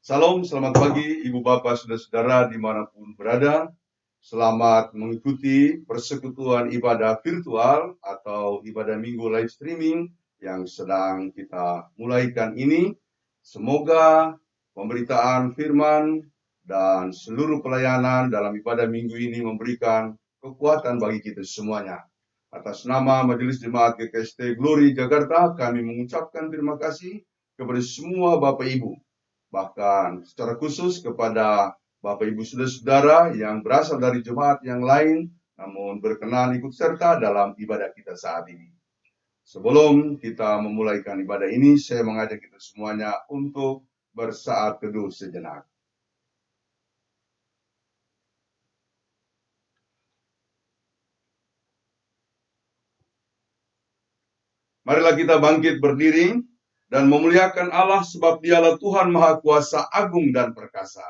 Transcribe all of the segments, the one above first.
Salam, selamat pagi Ibu Bapak Saudara-saudara dimanapun berada. Selamat mengikuti persekutuan ibadah virtual atau ibadah minggu live streaming yang sedang kita mulaikan ini. Semoga pemberitaan firman dan seluruh pelayanan dalam ibadah minggu ini memberikan kekuatan bagi kita semuanya. Atas nama Majelis Jemaat GKST Glory Jakarta, kami mengucapkan terima kasih kepada semua Bapak Ibu, bahkan secara khusus kepada Bapak Ibu Saudara-saudara yang berasal dari jemaat yang lain, namun berkenan ikut serta dalam ibadah kita saat ini. Sebelum kita memulaikan ibadah ini, saya mengajak kita semuanya untuk bersaat teduh sejenak. Marilah kita bangkit berdiri dan memuliakan Allah sebab Dialah Tuhan Maha Kuasa, agung dan perkasa.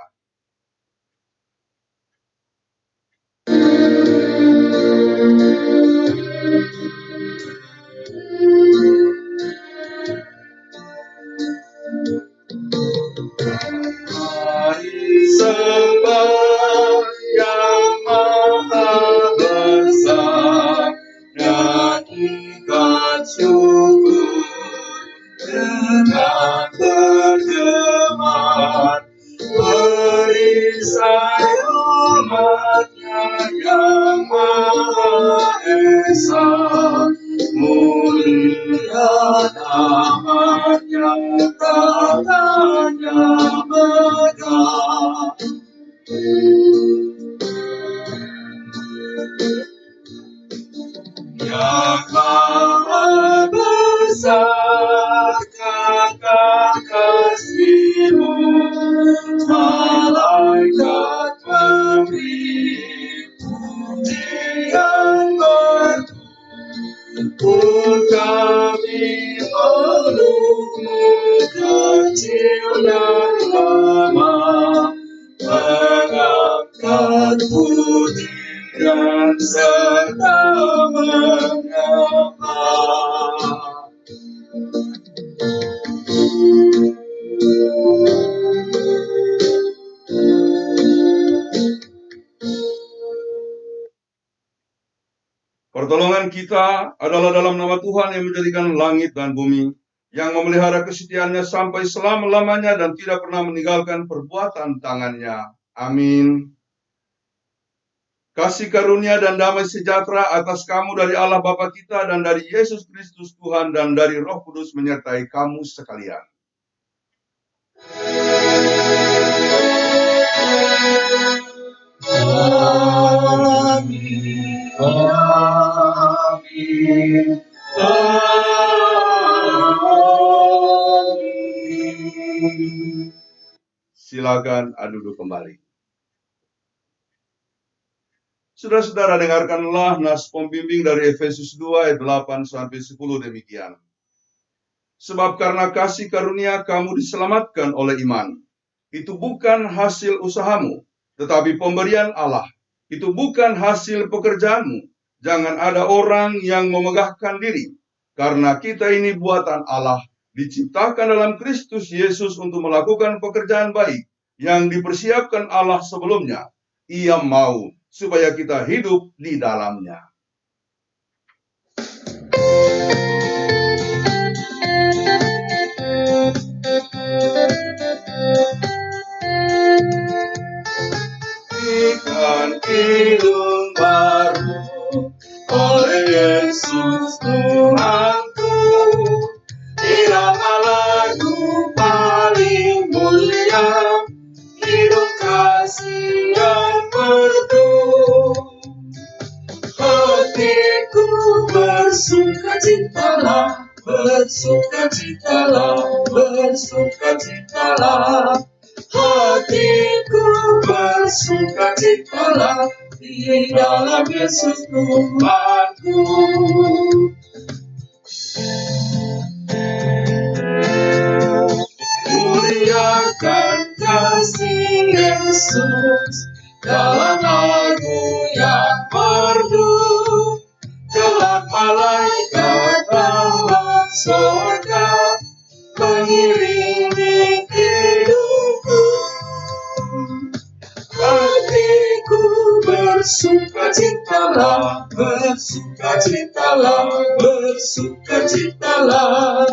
Mari sembah Yang Maha Besar, nyanyikan syukur dengan bergema, perisai umatnya Yang Maha Esa, mulia namanya, katanya megah. Yang Maha Besar, kasih-Mu, malaikat memberi pujian pun kami meluk-Mu, kecil dan lemah, mengangkat pujian serta menyembah. Pertolongan kita adalah dalam nama Tuhan yang menjadikan langit dan bumi, yang memelihara kesetiaannya sampai selama-lamanya dan tidak pernah meninggalkan perbuatan tangannya. Amin. Kasih karunia dan damai sejahtera atas kamu dari Allah Bapa kita dan dari Yesus Kristus Tuhan dan dari Roh Kudus menyertai kamu sekalian. Amin. Amin. Amin. Silakan duduk kembali. Saudara-saudara, dengarkanlah nas pembimbing dari Efesus 2 ayat 8-10 demikian. Sebab karena kasih karunia kamu diselamatkan oleh iman. Itu bukan hasil usahamu, tetapi pemberian Allah. Itu bukan hasil pekerjaanmu. Jangan ada orang yang memegahkan diri. Karena kita ini buatan Allah, diciptakan dalam Kristus Yesus untuk melakukan pekerjaan baik yang dipersiapkan Allah sebelumnya. Ia mau supaya kita hidup di dalamnya. Ikan hidung baru oleh Yesus Tuhanku, irama lagu paling mulia, hidup kasih yang merdu. Hatiku bersukacitalah, bersukacitalah, bersukacitalah. Hatiku bersukacitalah di dalam Yesus Tuhanku. Muliakan kasih Yesus dalam lagu yang merdu. Kelak malaikat dalam surga mengiringi hidupku. bersukacitalah, bersukacitalah, bersukacitalah.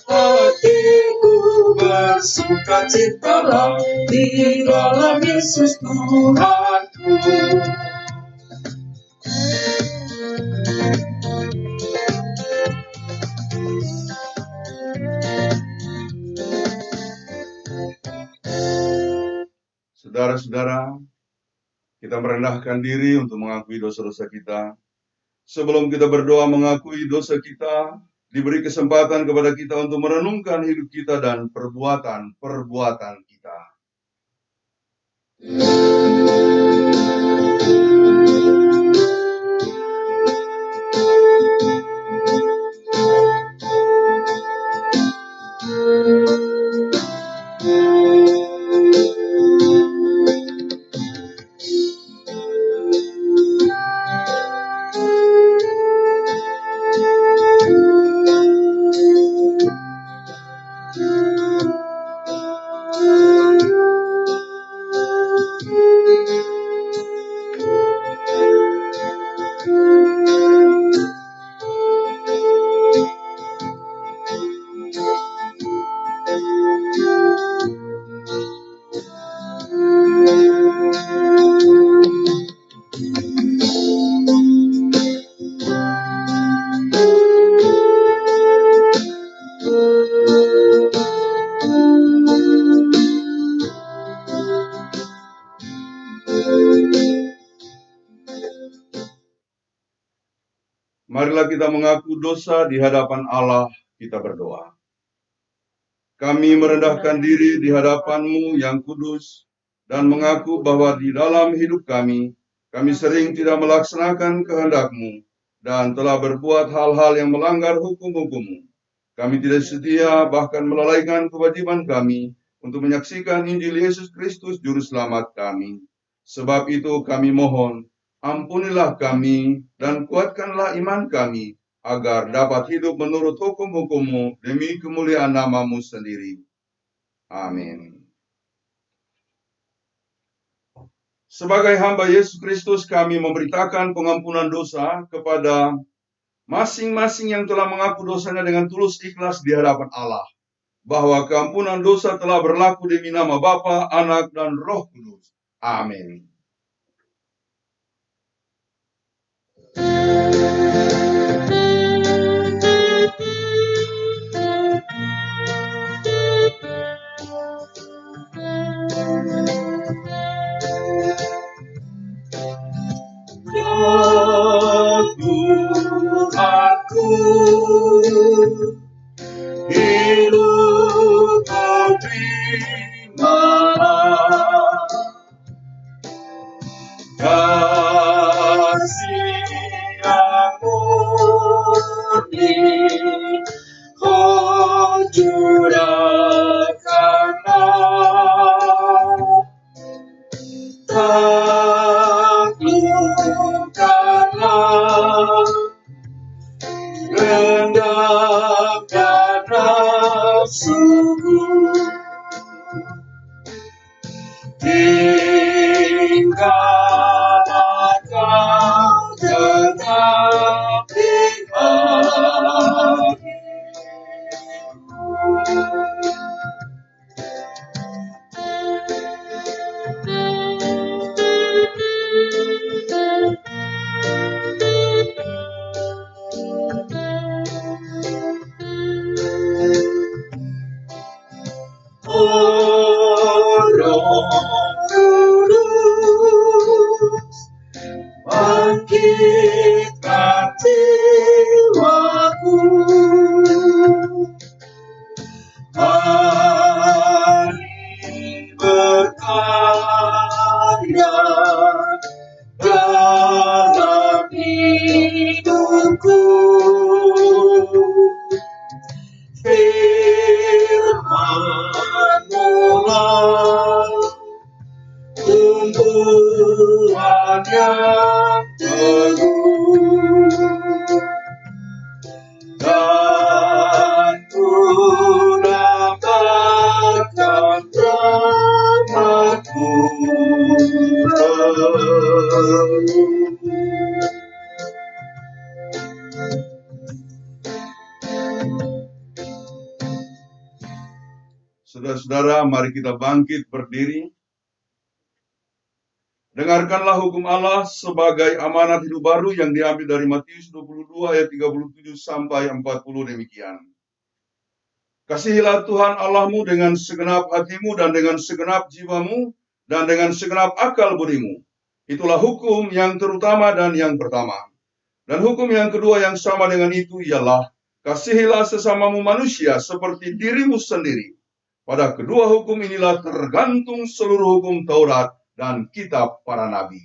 Hatiku bersukacitalah di dalam Yesus Tuhanku. Saudara-saudara, kita merendahkan diri untuk mengakui dosa-dosa kita. Sebelum kita berdoa mengakui dosa kita, diberi kesempatan kepada kita untuk merenungkan hidup kita dan perbuatan-perbuatan kita. Marilah kita mengaku dosa di hadapan Allah, kita berdoa. Kami merendahkan diri di hadapan-Mu yang kudus, dan mengaku bahwa di dalam hidup kami sering tidak melaksanakan kehendak-Mu, dan telah berbuat hal-hal yang melanggar hukum-hukum-Mu. Kami tidak setia, bahkan melalaikan kewajiban kami untuk menyaksikan Injil Yesus Kristus Juru Selamat kami. Sebab itu kami mohon, ampunilah kami dan kuatkanlah iman kami, agar dapat hidup menurut hukum-hukum-Mu demi kemuliaan nama-Mu sendiri. Amin. Sebagai hamba Yesus Kristus, kami memberitakan pengampunan dosa kepada masing-masing yang telah mengaku dosanya dengan tulus ikhlas di hadapan Allah, bahwa keampunan dosa telah berlaku demi nama Bapa, Anak, dan Roh Kudus. Amin. Tuhanku, hidup Kau terimalah, kasih yang murni Kau curahkanlah, taklukkanlah rendahkan nafsuku, tinggallah Kau tetap di hatiku. Roh Kudus, bangkitkan jiwaku, mari berkarya dalam hidupku. Firman-Mu lah tumbuhan yang teguh, dan ku dapatkan rahmat-Mu penuh. Saudara-saudara, mari kita bangkit berdiri. Dengarkanlah hukum Allah sebagai amanat hidup baru yang diambil dari Matius 22 ayat 37 sampai 40 demikian. Kasihilah Tuhan Allahmu dengan segenap hatimu dan dengan segenap jiwamu dan dengan segenap akal budimu. Itulah hukum yang terutama dan yang pertama. Dan hukum yang kedua yang sama dengan itu ialah kasihilah sesamamu manusia seperti dirimu sendiri. Pada kedua hukum inilah tergantung seluruh hukum Taurat dan kitab para nabi.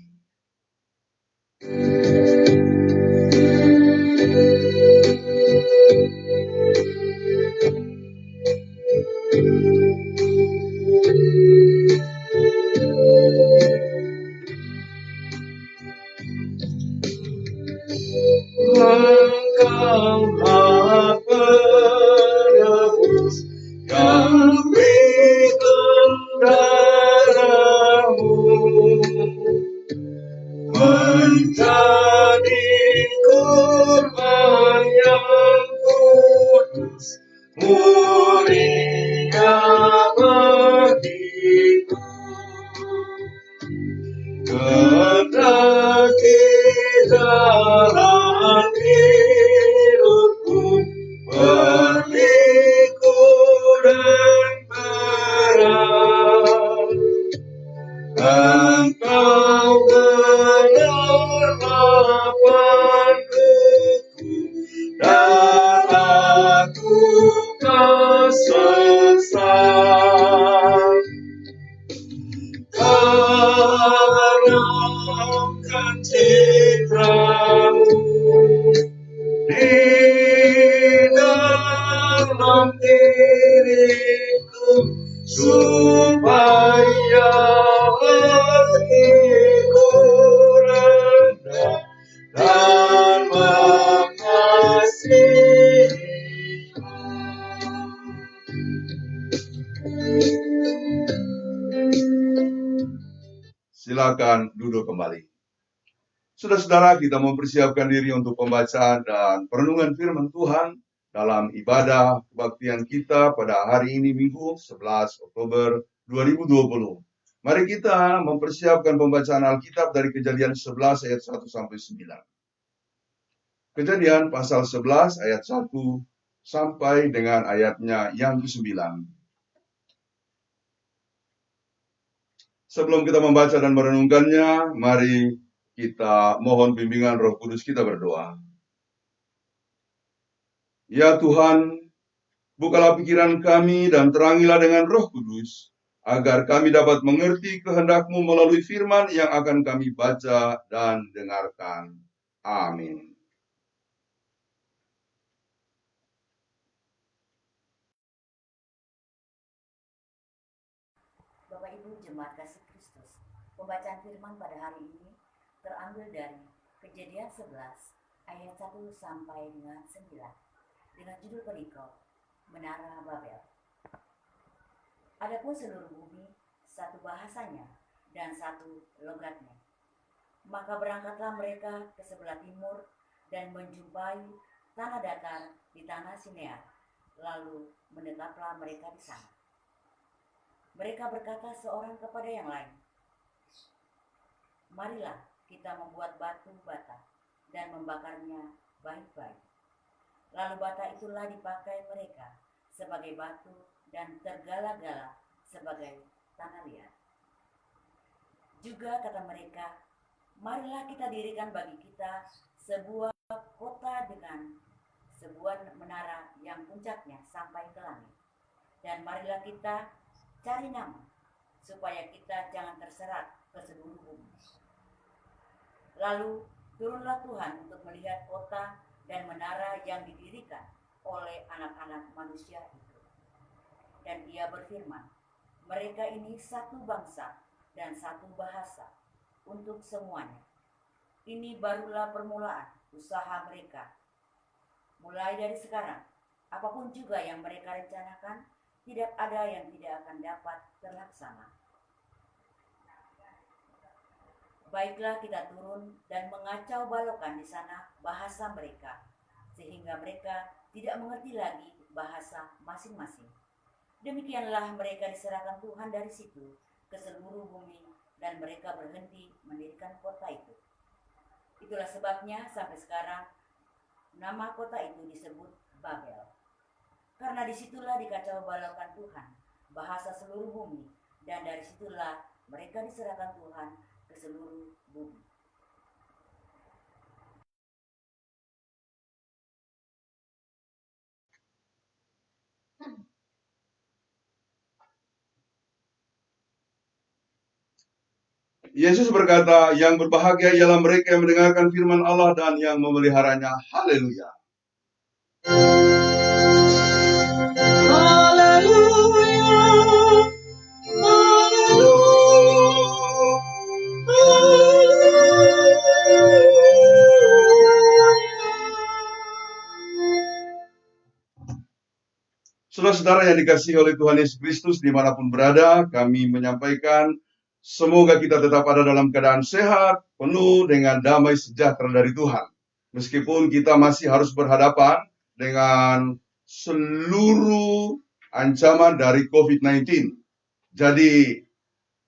Engkaulah penebus yang berikan darahmu menjadi kurban yang kudus, mulia bagiku. Kendaki jalan hidupku berliku dan terang. Engkau benar panduku dan aku tersesat. Tanamkan citramu di dalam diriku supaya hatiku rendah dan mengasihimu. Silakan duduk kembali. Saudara-saudara, kita mempersiapkan diri untuk pembacaan dan perenungan firman Tuhan dalam ibadah kebaktian kita pada hari ini Minggu 11 Oktober 2020. Mari kita mempersiapkan pembacaan Alkitab dari Kejadian 11 ayat 1 sampai 9. Kejadian pasal 11 ayat 1 sampai dengan ayatnya yang ke-9. Sebelum kita membaca dan merenungkannya, mari kita mohon bimbingan Roh Kudus, kita berdoa. Ya Tuhan, bukalah pikiran kami dan terangilah dengan Roh Kudus, agar kami dapat mengerti kehendak-Mu melalui firman yang akan kami baca dan dengarkan. Amin. Bapak Ibu Jemaat Kasih Kristus, pembacaan firman pada hari ini terambil dari Kejadian 11 ayat 1 sampai dengan 9 dengan judul perikop Menara Babel. Adapun seluruh bumi satu bahasanya dan satu logatnya. Maka berangkatlah mereka ke sebelah timur dan menjumpai tanah datar di tanah Sinear, lalu menetaplah mereka di sana. Mereka berkata seorang kepada yang lain, marilah kita membuat batu bata dan membakarnya baik-baik. Lalu bata itulah dipakai mereka sebagai batu dan tergala-gala sebagai tanah liat. Juga kata mereka, marilah kita dirikan bagi kita sebuah kota dengan sebuah menara yang puncaknya sampai ke langit. Dan marilah kita cari nama, supaya kita jangan terserat ke seluruh bumi. Lalu turunlah Tuhan untuk melihat kota dan menara yang didirikan oleh anak-anak manusia itu. Dan Ia berfirman, mereka ini satu bangsa dan satu bahasa untuk semuanya. Ini barulah permulaan usaha mereka. Mulai dari sekarang, apapun juga yang mereka rencanakan, tidak ada yang tidak akan dapat terlaksana. Baiklah kita turun dan mengacau balokkan di sana bahasa mereka, sehingga mereka tidak mengerti lagi bahasa masing-masing. Demikianlah mereka diserahkan Tuhan dari situ ke seluruh bumi, dan mereka berhenti mendirikan kota itu. Itulah sebabnya sampai sekarang nama kota itu disebut Babel. Karena disitulah dikacau balaukan Tuhan, bahasa seluruh bumi, dan dari situlah mereka diserahkan Tuhan ke seluruh bumi. Yesus berkata, yang berbahagia ialah mereka yang mendengarkan firman Allah dan yang memeliharanya. Haleluya. Saudara-saudara yang dikasihi oleh Tuhan Yesus Kristus dimanapun berada, kami menyampaikan semoga kita tetap ada dalam keadaan sehat, penuh dengan damai sejahtera dari Tuhan. Meskipun kita masih harus berhadapan dengan seluruh ancaman dari COVID-19. Jadi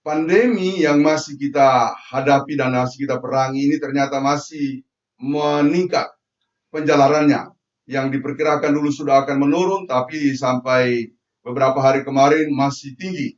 pandemi yang masih kita hadapi dan masih kita perangi ini ternyata masih meningkat penjalarannya. Yang diperkirakan dulu sudah akan menurun, tapi sampai beberapa hari kemarin masih tinggi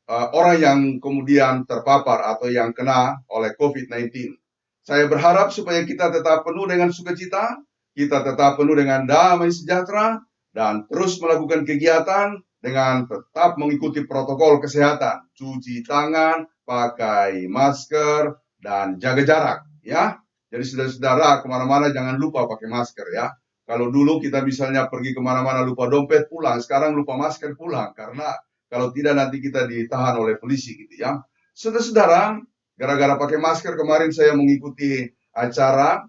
orang yang kemudian terpapar atau yang kena oleh COVID-19. Saya berharap supaya kita tetap penuh dengan sukacita, kita tetap penuh dengan damai sejahtera, dan terus melakukan kegiatan dengan tetap mengikuti protokol kesehatan, cuci tangan, pakai masker, dan jaga jarak. Ya, jadi saudara-saudara kemana-mana jangan lupa pakai masker ya. Kalau dulu kita misalnya pergi kemana-mana lupa dompet pulang, sekarang lupa masker pulang karena kalau tidak nanti kita ditahan oleh polisi gitu ya. Saudara-saudara, gara-gara pakai masker kemarin saya mengikuti acara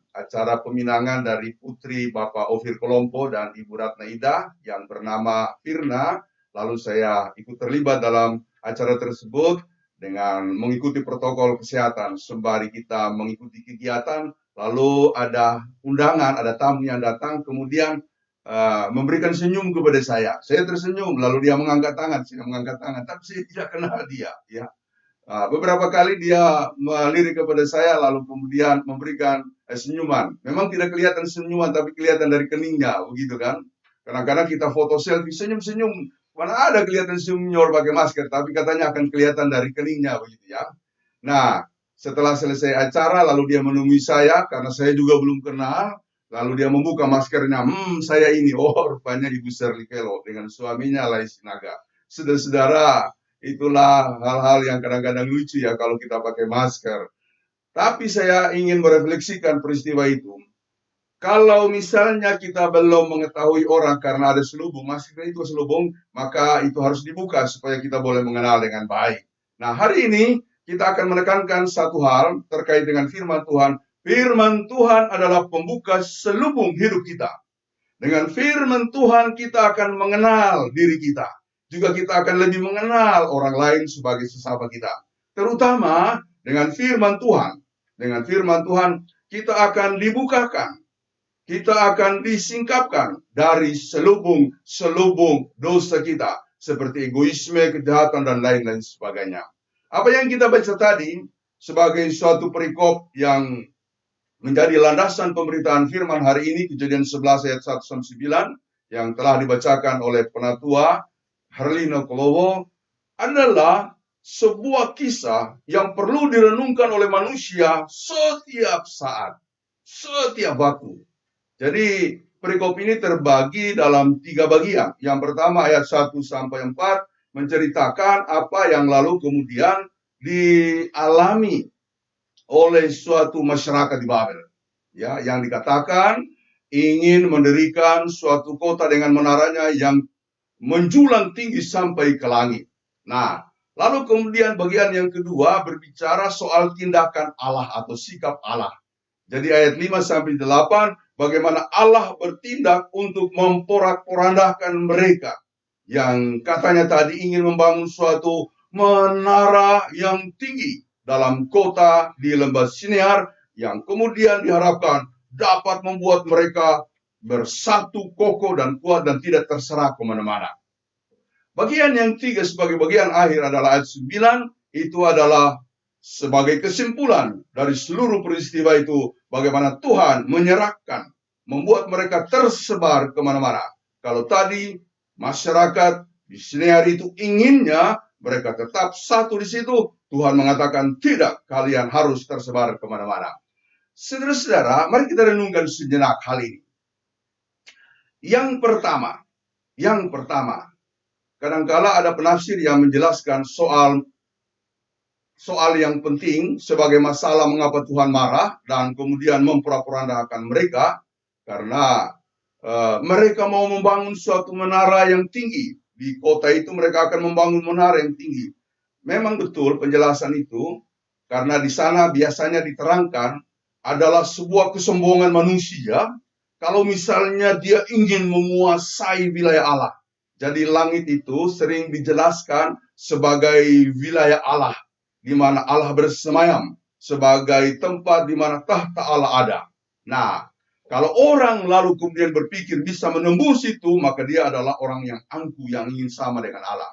peminangan dari putri Bapak Ofir Kolompo dan Ibu Ratna Ida yang bernama Firna. Lalu saya ikut terlibat dalam acara tersebut dengan mengikuti protokol kesehatan sembari kita mengikuti kegiatan. Lalu ada undangan, ada tamu yang datang, kemudian memberikan senyum kepada saya. Saya tersenyum, lalu dia mengangkat tangan, saya mengangkat tangan, tapi saya tidak kenal dia. Ya, beberapa kali dia melirik kepada saya, lalu kemudian memberikan senyuman. Memang tidak kelihatan senyuman, tapi kelihatan dari keningnya, begitu kan? Kadang-kadang kita foto selfie, senyum-senyum, mana ada kelihatan senyum pakai masker, tapi katanya akan kelihatan dari keningnya, begitu ya. Nah, setelah selesai acara, lalu dia menemui saya, karena saya juga belum kenal, lalu dia membuka maskernya, saya ini, rupanya Ibu Shirley Velo dengan suaminya Lai Sinaga. Saudara-saudara, itulah hal-hal yang kadang-kadang lucu ya kalau kita pakai masker. Tapi saya ingin merefleksikan peristiwa itu. Kalau misalnya kita belum mengetahui orang karena ada selubung, masker itu selubung, maka itu harus dibuka supaya kita boleh mengenal dengan baik. Nah, hari ini kita akan menekankan satu hal terkait dengan firman Tuhan. Firman Tuhan adalah pembuka selubung hidup kita. Dengan firman Tuhan kita akan mengenal diri kita. Juga kita akan lebih mengenal orang lain sebagai sesama kita. Terutama dengan firman Tuhan. Dengan firman Tuhan kita akan dibukakan. Kita akan disingkapkan dari selubung dosa kita. Seperti egoisme, kejahatan, dan lain-lain sebagainya. Apa yang kita baca tadi sebagai suatu perikop yang menjadi landasan pemberitaan firman hari ini, Kejadian 11 ayat 1-9, yang telah dibacakan oleh Penatua Herlino Kolowo, adalah sebuah kisah yang perlu direnungkan oleh manusia setiap saat, setiap waktu. Jadi perikop ini terbagi dalam 3 bagian. Yang pertama ayat 1-4 menceritakan apa yang lalu kemudian dialami oleh suatu masyarakat di Babel. Ya, yang dikatakan ingin mendirikan suatu kota dengan menaranya yang menjulang tinggi sampai ke langit. Nah, lalu kemudian bagian yang kedua berbicara soal tindakan Allah atau sikap Allah. Jadi ayat 5-8, bagaimana Allah bertindak untuk memporak-porandahkan mereka yang katanya tadi ingin membangun suatu menara yang tinggi. dalam kota di Lembah Sinear yang kemudian diharapkan dapat membuat mereka bersatu, kokoh, dan kuat dan tidak terserah kemana-mana. Bagian yang 3 sebagai bagian akhir adalah ayat 9, itu adalah sebagai kesimpulan dari seluruh peristiwa itu, bagaimana Tuhan menyerahkan, membuat mereka tersebar kemana-mana. Kalau tadi masyarakat di Sinear itu inginnya mereka tetap satu di situ, Tuhan mengatakan tidak, kalian harus tersebar kemana-mana. Saudara-saudara, mari kita renungkan sejenak hal ini. Yang pertama, kadangkala ada penafsir yang menjelaskan soal yang penting sebagai masalah mengapa Tuhan marah dan kemudian memporak-porandakan mereka karena mereka mau membangun suatu menara yang tinggi. Di kota itu mereka akan membangun menara yang tinggi. Memang betul penjelasan itu, karena di sana biasanya diterangkan adalah sebuah kesombongan manusia kalau misalnya dia ingin menguasai wilayah Allah. Jadi langit itu sering dijelaskan sebagai wilayah Allah, di mana Allah bersemayam, sebagai tempat di mana tahta Allah ada. Nah, kalau orang lalu kemudian berpikir bisa menembus itu, maka dia adalah orang yang angkuh, yang ingin sama dengan Allah.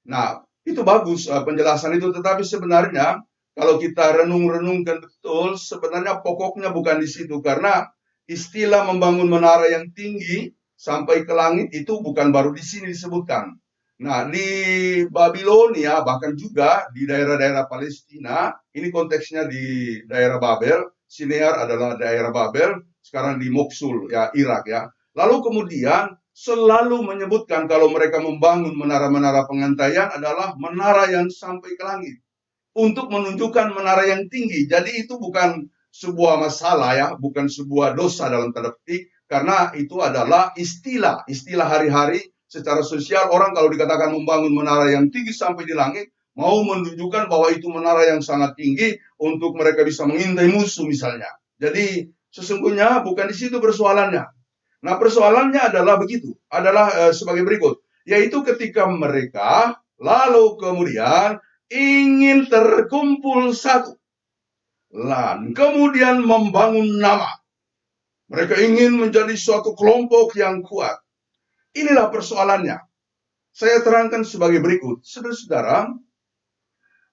Nah, itu bagus penjelasan itu, tetapi sebenarnya kalau kita renung-renungkan betul, sebenarnya pokoknya bukan di situ, karena istilah membangun menara yang tinggi sampai ke langit itu bukan baru di sini disebutkan. Nah, di Babilonia, bahkan juga di daerah-daerah Palestina, ini konteksnya di daerah Babel, Sinear adalah daerah Babel, sekarang di Mosul, ya Irak ya. Lalu kemudian selalu menyebutkan kalau mereka membangun menara-menara pengantaian adalah menara yang sampai ke langit. Untuk menunjukkan menara yang tinggi. Jadi itu bukan sebuah masalah ya, bukan sebuah dosa dalam tanda petik, karena itu adalah istilah hari-hari secara sosial. Orang kalau dikatakan membangun menara yang tinggi sampai di langit, mau menunjukkan bahwa itu menara yang sangat tinggi untuk mereka bisa mengintai musuh misalnya. Jadi sesungguhnya bukan di situ persoalannya. Nah, persoalannya adalah begitu, adalah sebagai berikut, yaitu ketika mereka lalu kemudian ingin terkumpul satu, dan kemudian membangun nama. Mereka ingin menjadi suatu kelompok yang kuat. Inilah persoalannya. Saya terangkan sebagai berikut. Saudara-saudara,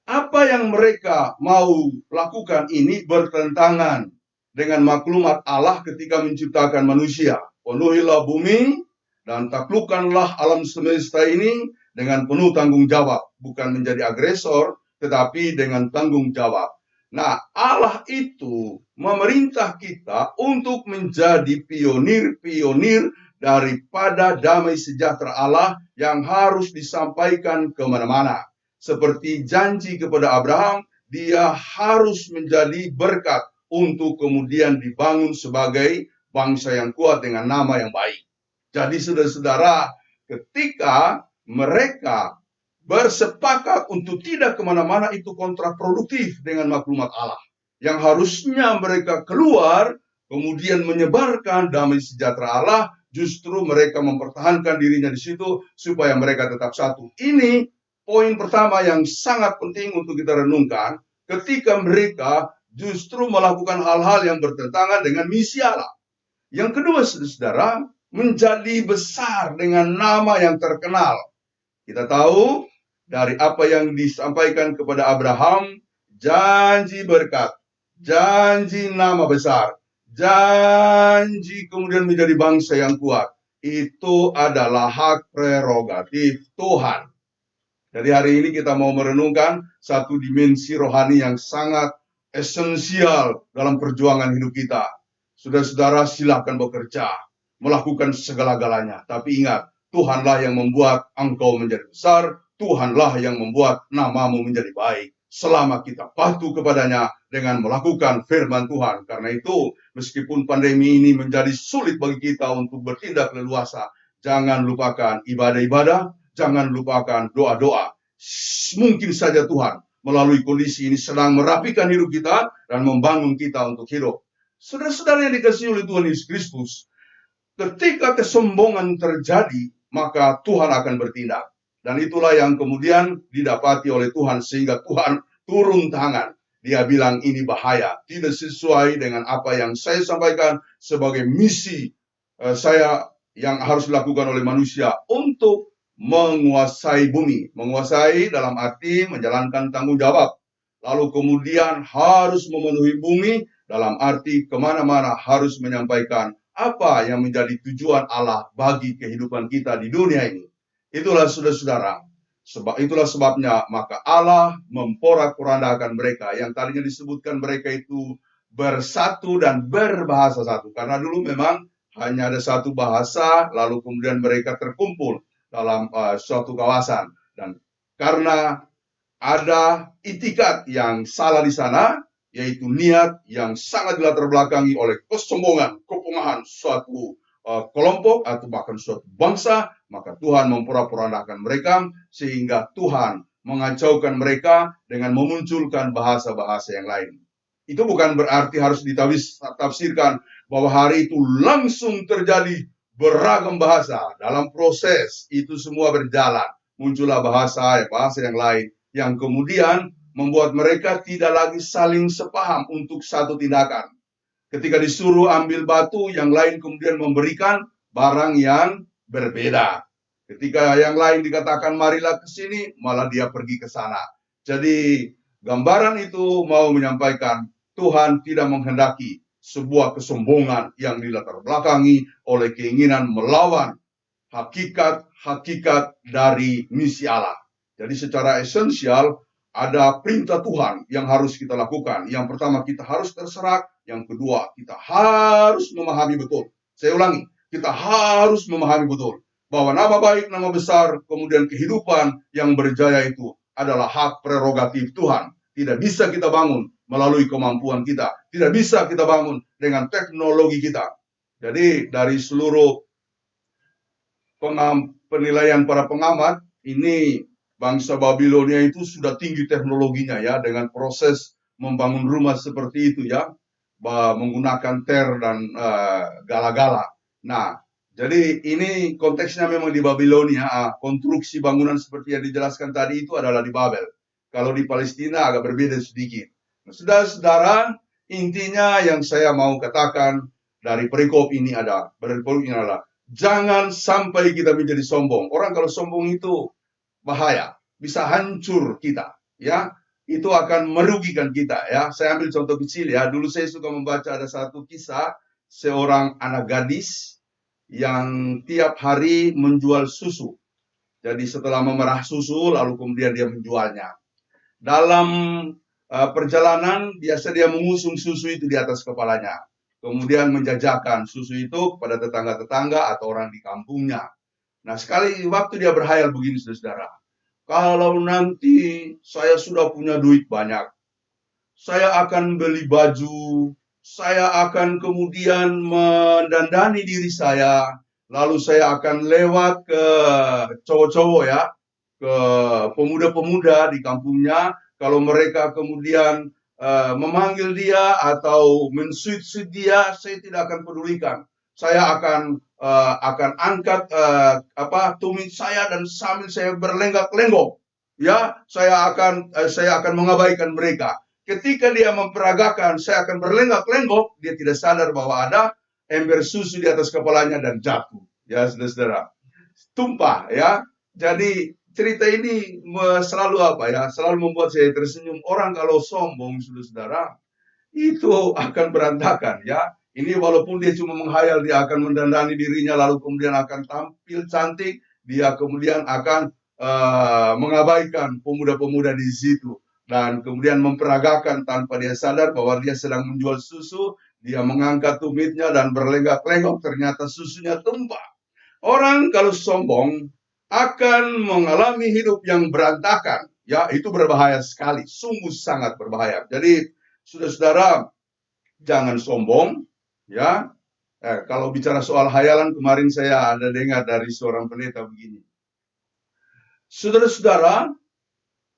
apa yang mereka mau lakukan ini bertentangan dengan maklumat Allah ketika menciptakan manusia. Penuhilah bumi dan taklukkanlah alam semesta ini dengan penuh tanggung jawab. Bukan menjadi agresor, tetapi dengan tanggung jawab. Nah, Allah itu memerintah kita untuk menjadi pionir-pionir daripada damai sejahtera Allah yang harus disampaikan kemana-mana. Seperti janji kepada Abraham, dia harus menjadi berkat untuk kemudian dibangun sebagai bangsa yang kuat dengan nama yang baik. Jadi saudara-saudara, ketika mereka bersepakat untuk tidak kemana-mana, itu kontraproduktif dengan maklumat Allah. Yang harusnya mereka keluar, kemudian menyebarkan damai sejahtera Allah, justru mereka mempertahankan dirinya di situ supaya mereka tetap satu. Ini poin pertama yang sangat penting untuk kita renungkan, ketika mereka justru melakukan hal-hal yang bertentangan dengan misi Allah. Yang kedua, saudara, menjadi besar dengan nama yang terkenal. Kita tahu dari apa yang disampaikan kepada Abraham, janji berkat, janji nama besar, janji kemudian menjadi bangsa yang kuat. Itu adalah hak prerogatif Tuhan. Jadi hari ini kita mau merenungkan satu dimensi rohani yang sangat esensial dalam perjuangan hidup kita. Saudara-saudara, silakan bekerja, melakukan segala-galanya. Tapi ingat, Tuhanlah yang membuat engkau menjadi besar, Tuhanlah yang membuat namamu menjadi baik. Selama kita patuh kepadanya dengan melakukan firman Tuhan. Karena itu, meskipun pandemi ini menjadi sulit bagi kita untuk bertindak leluasa, jangan lupakan ibadah-ibadah, jangan lupakan doa-doa. Mungkin saja Tuhan melalui kondisi ini sedang merapikan hidup kita dan membangun kita untuk hidup. Saudara-saudara yang dikasihi oleh Tuhan Yesus Kristus, ketika kesombongan terjadi, maka Tuhan akan bertindak. Dan itulah yang kemudian didapati oleh Tuhan, sehingga Tuhan turun tangan. Dia bilang ini bahaya, tidak sesuai dengan apa yang saya sampaikan sebagai misi saya yang harus dilakukan oleh manusia untuk menguasai bumi. Menguasai dalam arti menjalankan tanggung jawab. Lalu kemudian harus memenuhi bumi dalam arti kemana-mana harus menyampaikan apa yang menjadi tujuan Allah bagi kehidupan kita di dunia ini. Itulah saudara-saudara. Itulah sebabnya maka Allah memporak-porandakan mereka yang tadinya disebutkan mereka itu bersatu dan berbahasa satu. Karena dulu memang hanya ada satu bahasa, lalu kemudian mereka terkumpul dalam suatu kawasan. Dan karena ada itikat yang salah di sana, yaitu niat yang sangat dilatar belakangi oleh kesombongan, kepungahan suatu kelompok atau bahkan suatu bangsa, maka Tuhan memporak-porandakan mereka sehingga Tuhan mengacaukan mereka dengan memunculkan bahasa-bahasa yang lain. Itu bukan berarti harus ditafsirkan bahwa hari itu langsung terjadi beragam bahasa. Dalam proses itu semua berjalan, muncullah bahasa yang lain yang kemudian membuat mereka tidak lagi saling sepaham untuk satu tindakan. Ketika disuruh ambil batu, yang lain kemudian memberikan barang yang berbeda. Ketika yang lain dikatakan marilah ke sini, malah dia pergi ke sana. Jadi gambaran itu mau menyampaikan Tuhan tidak menghendaki sebuah kesombongan yang dilatar belakangi oleh keinginan melawan hakikat dari misi Allah. Jadi secara esensial ada perintah Tuhan yang harus kita lakukan. Yang pertama kita harus terserak. Yang kedua kita harus memahami betul. Saya ulangi, kita harus memahami betul bahwa nama baik, nama besar, kemudian kehidupan yang berjaya itu adalah hak prerogatif Tuhan. Tidak bisa kita bangun melalui kemampuan kita. Tidak bisa kita bangun dengan teknologi kita. Jadi dari seluruh penilaian para pengamat, ini bangsa Babilonia itu sudah tinggi teknologinya ya, dengan proses membangun rumah seperti itu ya, menggunakan ter dan gala-gala. Nah, jadi ini konteksnya memang di Babilonia, konstruksi bangunan seperti yang dijelaskan tadi itu adalah di Babel. Kalau di Palestina agak berbeda sedikit. Nah, saudara-saudara, intinya yang saya mau katakan dari perikop ini adalah jangan sampai kita menjadi sombong. Orang kalau sombong itu bahaya, bisa hancur kita, ya. Itu akan merugikan kita, ya. Saya ambil contoh kecil ya. Dulu saya suka membaca ada satu kisah seorang anak gadis yang tiap hari menjual susu. Jadi setelah memerah susu, lalu kemudian dia menjualnya. Dalam perjalanan biasa dia mengusung susu itu di atas kepalanya. Kemudian menjajakan susu itu kepada tetangga-tetangga atau orang di kampungnya. Nah, sekali waktu dia berhayal begini, saudara. Kalau nanti saya sudah punya duit banyak, saya akan beli baju, saya akan kemudian mendandani diri saya, lalu saya akan lewat ke cowok-cowok ya, ke pemuda-pemuda di kampungnya, kalau mereka kemudian memanggil dia atau mensuit-suit dia, saya tidak akan pedulikan. Saya akan angkat tumit saya dan sambil saya berlenggak-lenggok, ya, saya akan mengabaikan mereka. Ketika dia memperagakan saya akan berlenggak-lenggok, dia tidak sadar bahwa ada ember susu di atas kepalanya dan jatuh, ya saudara-saudara, tumpah ya. Jadi cerita ini selalu selalu membuat saya tersenyum. Orang kalau sombong, saudara-saudara, itu akan berantakan ya. Ini walaupun dia cuma menghayal dia akan mendandani dirinya lalu kemudian akan tampil cantik, dia kemudian akan mengabaikan pemuda-pemuda di situ dan kemudian memperagakan tanpa dia sadar bahwa dia sedang menjual susu. Dia mengangkat tumitnya dan berlenggak-lenggok, ternyata susunya tumpah. Orang kalau sombong akan mengalami hidup yang berantakan, ya, itu berbahaya sekali, sungguh sangat berbahaya. Jadi saudara-saudara, jangan sombong, ya. Kalau bicara soal hayalan, kemarin saya ada dengar dari seorang pendeta begini. Saudara-saudara,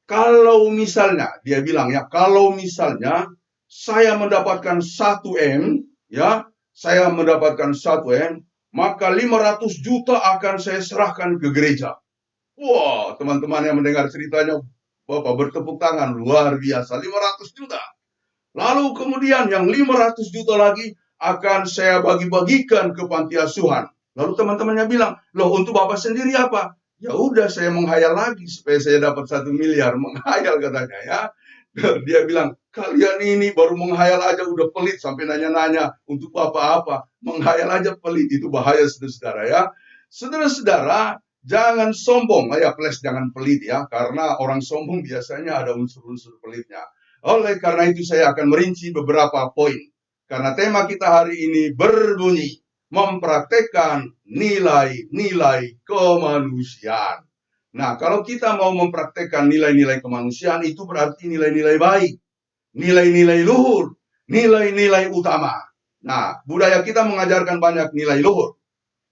kalau misalnya, dia bilang ya, kalau misalnya saya mendapatkan 1 M, ya, saya mendapatkan 1 M, maka 500 juta akan saya serahkan ke gereja. Wah, teman-teman yang mendengar ceritanya Bapak bertepuk tangan, luar biasa, 500 juta. Lalu kemudian yang 500 juta lagi akan saya bagi-bagikan ke panti asuhan. Lalu teman-temannya bilang, loh untuk Bapak sendiri apa? Ya udah saya menghayal lagi supaya saya dapat 1 miliar. Menghayal katanya ya. Dia bilang, kalian ini baru menghayal aja udah pelit sampai nanya-nanya untuk Bapak apa. Menghayal aja pelit, itu bahaya saudara-saudara ya. Saudara-saudara, jangan sombong. Ya please jangan pelit ya. Karena orang sombong biasanya ada unsur-unsur pelitnya. Oleh karena itu saya akan merinci beberapa poin. Karena tema kita hari ini berbunyi, mempraktekkan nilai-nilai kemanusiaan. Nah, kalau kita mau mempraktekkan nilai-nilai kemanusiaan, itu berarti nilai-nilai baik, nilai-nilai luhur, nilai-nilai utama. Nah, budaya kita mengajarkan banyak nilai luhur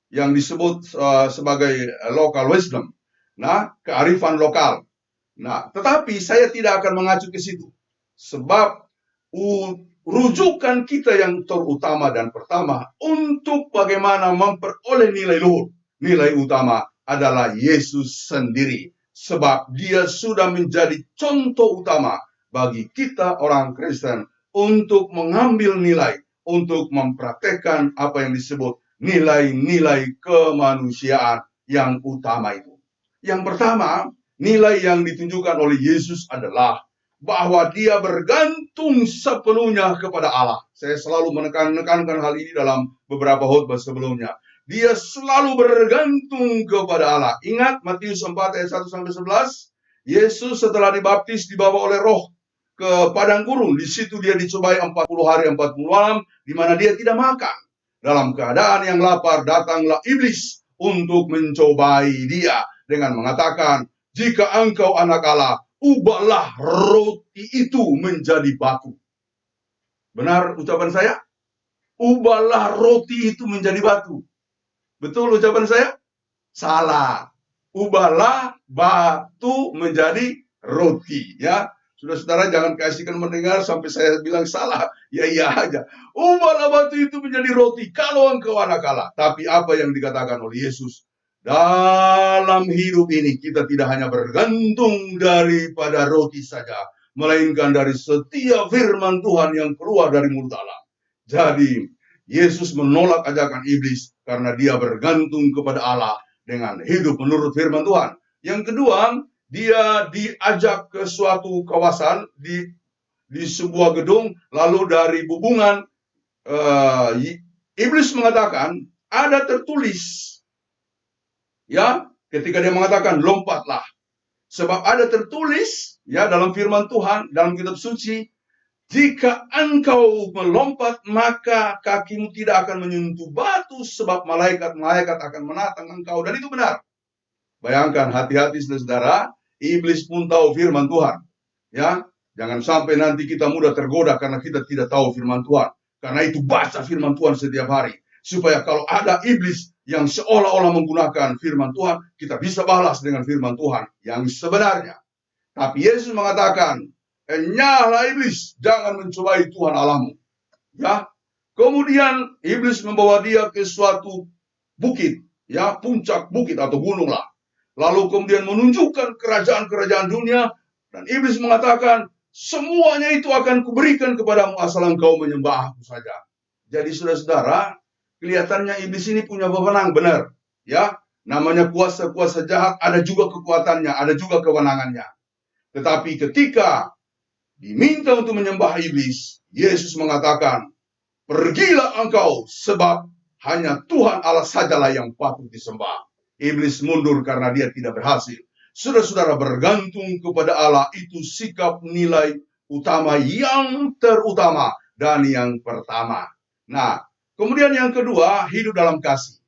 yang disebut sebagai local wisdom. Nah, kearifan lokal. Nah, tetapi saya tidak akan mengacu ke situ. Sebab rujukan kita yang terutama dan pertama untuk bagaimana memperoleh nilai luhur, nilai utama adalah Yesus sendiri. Sebab dia sudah menjadi contoh utama bagi kita orang Kristen untuk mengambil nilai, untuk mempraktekkan apa yang disebut nilai-nilai kemanusiaan yang utama itu. Yang pertama, nilai yang ditunjukkan oleh Yesus adalah bahwa dia bergantung sepenuhnya kepada Allah. Saya selalu menekankan hal ini dalam beberapa khotbah sebelumnya. Dia selalu bergantung kepada Allah. Ingat Matius 4 ayat 1-11. Yesus setelah dibaptis dibawa oleh Roh ke padang gurun. Di situ dia dicobai 40 hari 40 malam, di mana dia tidak makan. Dalam keadaan yang lapar datanglah iblis untuk mencobai dia dengan mengatakan, jika engkau anak Allah, ubahlah roti itu menjadi batu. Benar ucapan saya? Ubahlah roti itu menjadi batu. Betul ucapan saya? Salah. Ubahlah batu menjadi roti. Ya, saudara-saudara jangan kasihkan mendengar sampai saya bilang salah. Ya iya aja. Ubahlah batu itu menjadi roti kalau engkau anak Allah. Tapi apa yang dikatakan oleh Yesus? Dalam hidup ini kita tidak hanya bergantung daripada roti saja, melainkan dari setiap firman Tuhan yang keluar dari mulut Allah. Jadi Yesus menolak ajakan iblis karena dia bergantung kepada Allah dengan hidup menurut firman Tuhan. Yang kedua, dia diajak ke suatu kawasan di sebuah gedung, lalu dari bubungan iblis mengatakan ada tertulis. Ya, ketika dia mengatakan lompatlah. Sebab ada tertulis ya dalam firman Tuhan, dalam kitab suci, jika engkau melompat maka kakimu tidak akan menyentuh batu sebab malaikat-malaikat akan menatang engkau. Dan itu benar. Bayangkan, hati-hati saudara, iblis pun tahu firman Tuhan. Ya, jangan sampai nanti kita mudah tergoda karena kita tidak tahu firman Tuhan. Karena itu baca firman Tuhan setiap hari. Supaya kalau ada iblis yang seolah-olah menggunakan firman Tuhan, kita bisa balas dengan firman Tuhan yang sebenarnya. Tapi Yesus mengatakan, enyahlah iblis, jangan mencobai Tuhan Allahmu. Ya, kemudian iblis membawa dia ke suatu bukit, ya, puncak bukit atau gunung lah. Lalu kemudian menunjukkan kerajaan-kerajaan dunia, dan iblis mengatakan, semuanya itu akan kuberikan kepadamu asal engkau menyembah aku saja. Jadi saudara-saudara, kelihatannya iblis ini punya wewenang, benar. Ya, namanya kuasa-kuasa jahat, ada juga kekuatannya, ada juga kewenangannya. Tetapi ketika diminta untuk menyembah iblis, Yesus mengatakan, pergilah engkau, sebab hanya Tuhan Allah sajalah yang patut disembah. Iblis mundur karena dia tidak berhasil. Saudara-saudara, bergantung kepada Allah itu sikap nilai utama yang terutama dan yang pertama. Nah, kemudian yang kedua, hidup dalam kasih.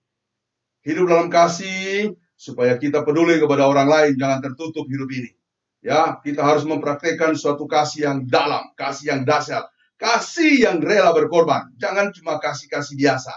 Hidup dalam kasih supaya kita peduli kepada orang lain, jangan tertutup hidup ini. Ya, kita harus mempraktekkan suatu kasih yang dalam, kasih yang dahsyat, kasih yang rela berkorban. Jangan cuma kasih-kasih biasa.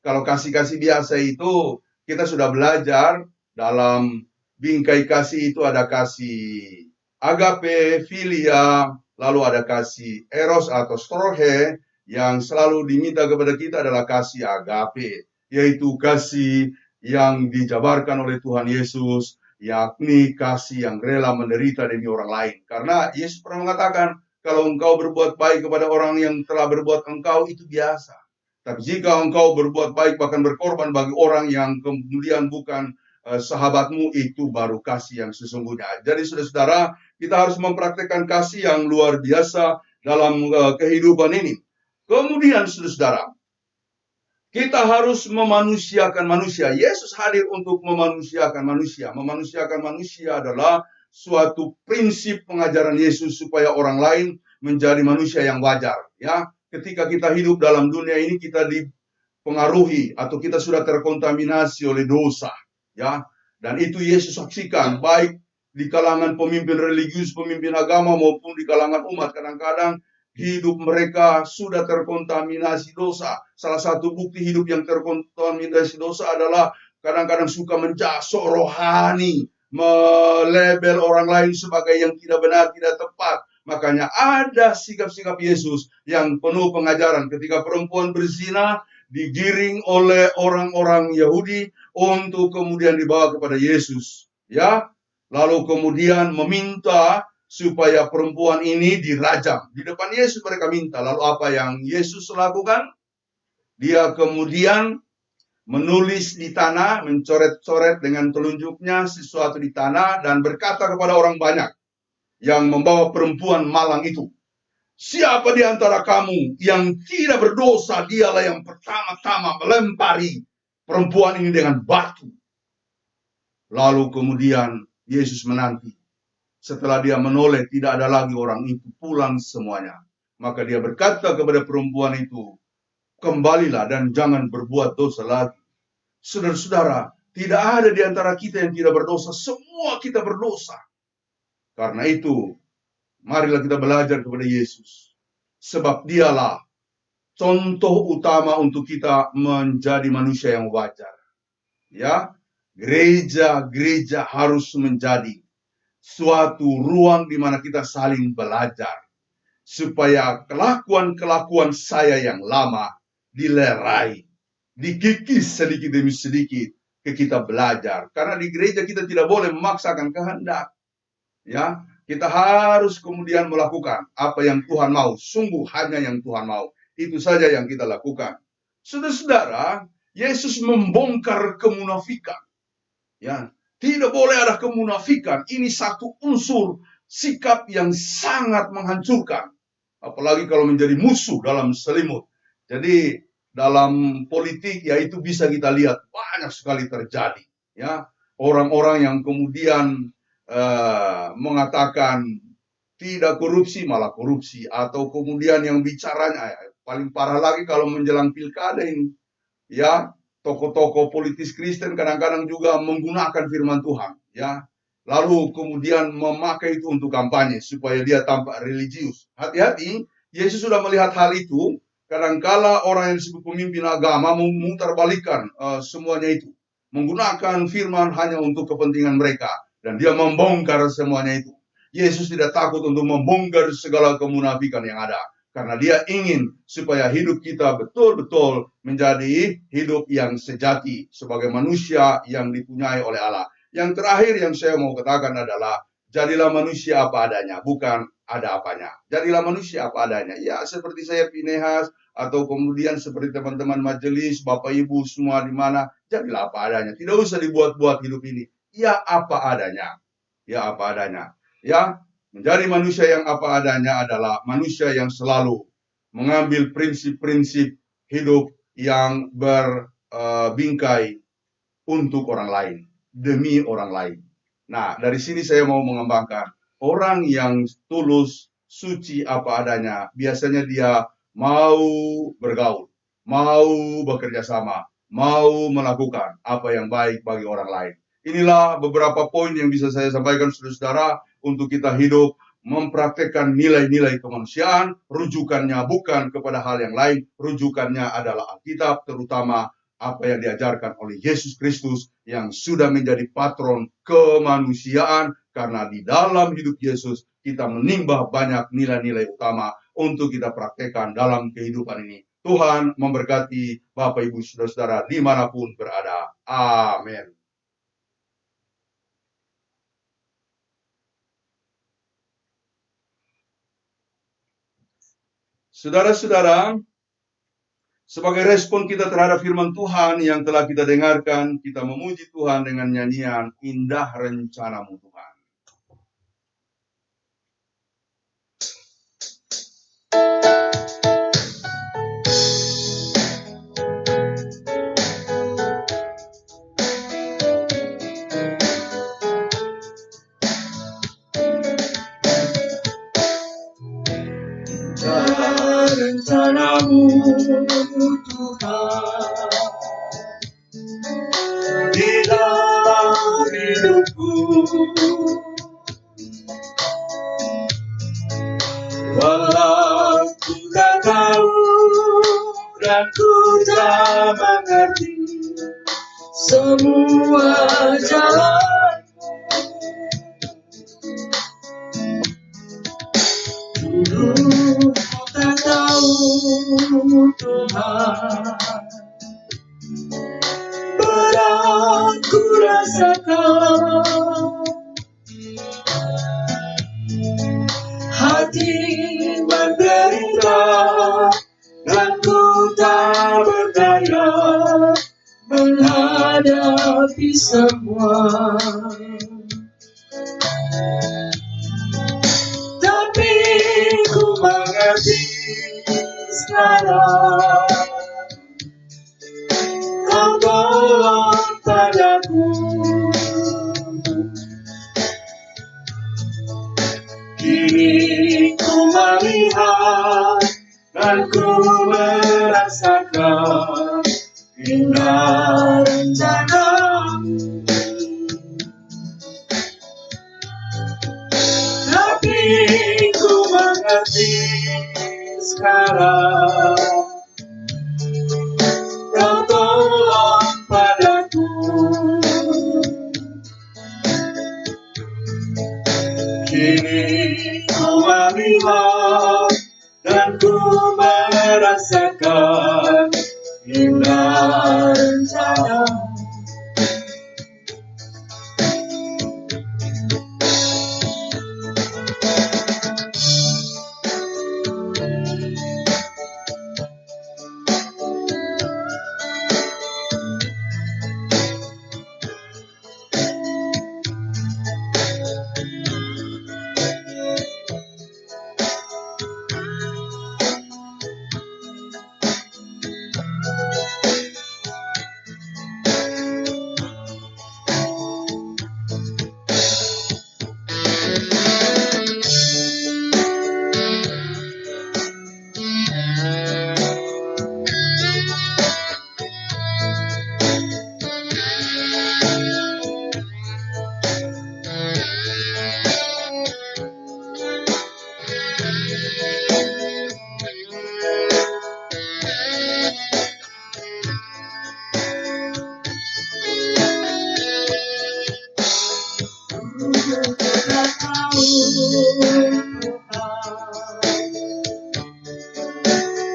Kalau kasih-kasih biasa itu kita sudah belajar dalam bingkai kasih itu ada kasih agape, filia, lalu ada kasih eros atau storge. Yang selalu diminta kepada kita adalah kasih agape, yaitu kasih yang dijabarkan oleh Tuhan Yesus, yakni kasih yang rela menderita demi orang lain. Karena Yesus pernah mengatakan, kalau engkau berbuat baik kepada orang yang telah berbuat engkau, itu biasa. Tapi jika engkau berbuat baik bahkan berkorban bagi orang yang kemudian bukan sahabatmu, itu baru kasih yang sesungguhnya. Jadi saudara-saudara, kita harus mempraktekkan kasih yang luar biasa dalam kehidupan ini. Kemudian saudara-saudara, kita harus memanusiakan manusia. Yesus hadir untuk memanusiakan manusia. Memanusiakan manusia adalah suatu prinsip pengajaran Yesus supaya orang lain menjadi manusia yang wajar. Ya, ketika kita hidup dalam dunia ini, kita dipengaruhi atau kita sudah terkontaminasi oleh dosa. Ya, dan itu Yesus saksikan baik di kalangan pemimpin religius, pemimpin agama maupun di kalangan umat. Kadang-kadang hidup mereka sudah terkontaminasi dosa. Salah satu bukti hidup yang terkontaminasi dosa adalah kadang-kadang suka menjasok rohani, melabel orang lain sebagai yang tidak benar, tidak tepat. Makanya ada sikap-sikap Yesus yang penuh pengajaran. Ketika perempuan berzina, digiring oleh orang-orang Yahudi untuk kemudian dibawa kepada Yesus. Ya, lalu kemudian meminta supaya perempuan ini dirajam. Di depan Yesus mereka minta. Lalu apa yang Yesus lakukan? Dia kemudian menulis di tanah, mencoret-coret dengan telunjuknya sesuatu di tanah dan berkata kepada orang banyak yang membawa perempuan malang itu, siapa di antara kamu yang tidak berdosa, dialah yang pertama-tama melempari perempuan ini dengan batu. Lalu kemudian Yesus menanti. Setelah dia menoleh, tidak ada lagi orang itu, pulang semuanya. Maka dia berkata kepada perempuan itu, kembalilah dan jangan berbuat dosa lagi. Saudara-saudara, tidak ada di antara kita yang tidak berdosa. Semua kita berdosa. Karena itu, marilah kita belajar kepada Yesus. Sebab dialah contoh utama untuk kita menjadi manusia yang wajar. Ya, gereja harus menjadi suatu ruang di mana kita saling belajar. Supaya kelakuan-kelakuan saya yang lama dilerai, dikikis sedikit demi sedikit ke kita belajar. Karena di gereja kita tidak boleh memaksakan kehendak. Ya, kita harus kemudian melakukan apa yang Tuhan mau. Sungguh hanya yang Tuhan mau. Itu saja yang kita lakukan. Saudara-saudara, Yesus membongkar kemunafikan. Ya, tidak boleh ada kemunafikan. Ini satu unsur sikap yang sangat menghancurkan. Apalagi kalau menjadi musuh dalam selimut. Jadi dalam politik ya itu bisa kita lihat banyak sekali terjadi. Ya, orang-orang yang kemudian mengatakan tidak korupsi malah korupsi, atau kemudian yang bicaranya paling parah lagi kalau menjelang pilkada ini. Ya, tokoh-tokoh politis Kristen kadang-kadang juga menggunakan firman Tuhan, ya. Lalu kemudian memakai itu untuk kampanye supaya dia tampak religius. Hati-hati, Yesus sudah melihat hal itu. Kadangkala orang yang disebut pemimpin agama memutarbalikkan semuanya itu, menggunakan firman hanya untuk kepentingan mereka, dan dia membongkar semuanya itu. Yesus tidak takut untuk membongkar segala kemunafikan yang ada. Karena dia ingin supaya hidup kita betul-betul menjadi hidup yang sejati sebagai manusia yang dipunyai oleh Allah. Yang terakhir yang saya mau katakan adalah, jadilah manusia apa adanya, bukan ada apanya. Jadilah manusia apa adanya. Ya, seperti saya Pinehas, atau kemudian seperti teman-teman majelis, Bapak Ibu semua di mana, jadilah apa adanya. Tidak usah dibuat-buat hidup ini. Ya, apa adanya. Ya, apa adanya. Ya, menjadi manusia yang apa adanya adalah manusia yang selalu mengambil prinsip-prinsip hidup yang berbingkai untuk orang lain, demi orang lain. Nah, dari sini saya mau mengembangkan orang yang tulus, suci apa adanya, biasanya dia mau bergaul, mau bekerja sama, mau melakukan apa yang baik bagi orang lain. Inilah beberapa poin yang bisa saya sampaikan saudara-saudara untuk kita hidup mempraktekkan nilai-nilai kemanusiaan. Rujukannya bukan kepada hal yang lain, rujukannya adalah Alkitab, terutama apa yang diajarkan oleh Yesus Kristus yang sudah menjadi patron kemanusiaan, karena di dalam hidup Yesus kita menimba banyak nilai-nilai utama untuk kita praktekkan dalam kehidupan ini. Tuhan memberkati Bapak Ibu Saudara-saudara dimanapun berada. Amin. Saudara-saudara, sebagai respon kita terhadap firman Tuhan yang telah kita dengarkan, kita memuji Tuhan dengan nyanyian Indah Rencana-Mu Tuhan. Rencana-Mu Tuhan di dalam hidupku, walau ku tak tahu dan ku tak mengerti semua jalan-Mu. Dulu tak tahu Tuhan, berat ku rasakan, hati menderita dan ku tak berdaya menghadapi semua. Tapi ku mengerti sekarang, Kau tolong padaku. Kini ku melihat dan ku merasakan indah rencana-Mu. Tapi ku mengerti sekarang, Kau tolong padaku. Kini ku melihat dan ku merasakan indah rencana-Mu.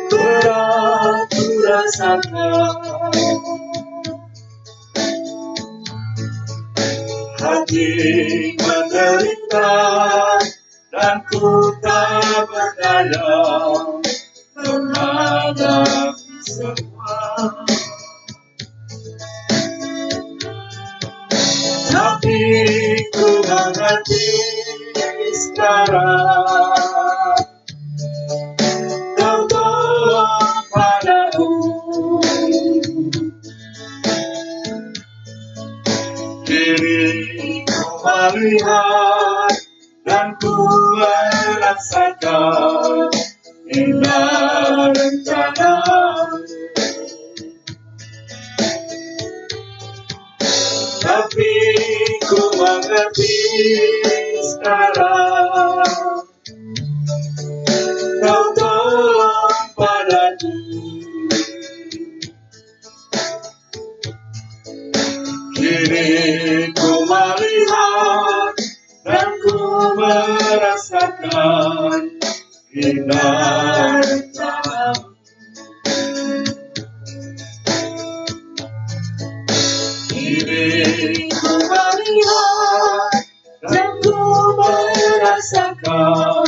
Berat ku rasakan, hati menderita dan ku tak berdaya menghadapi semua. Tapi ku mengerti sekarang, Kau tolong padaku. Kini ku melihat dan ku merasakan indah rencana-Mu. Tapi ku mengerti sekarang, Kau tolong padaku. Kini ku melihat dan ku merasakan indah rencana-Mu. Kini ku melihat dan ku merasakan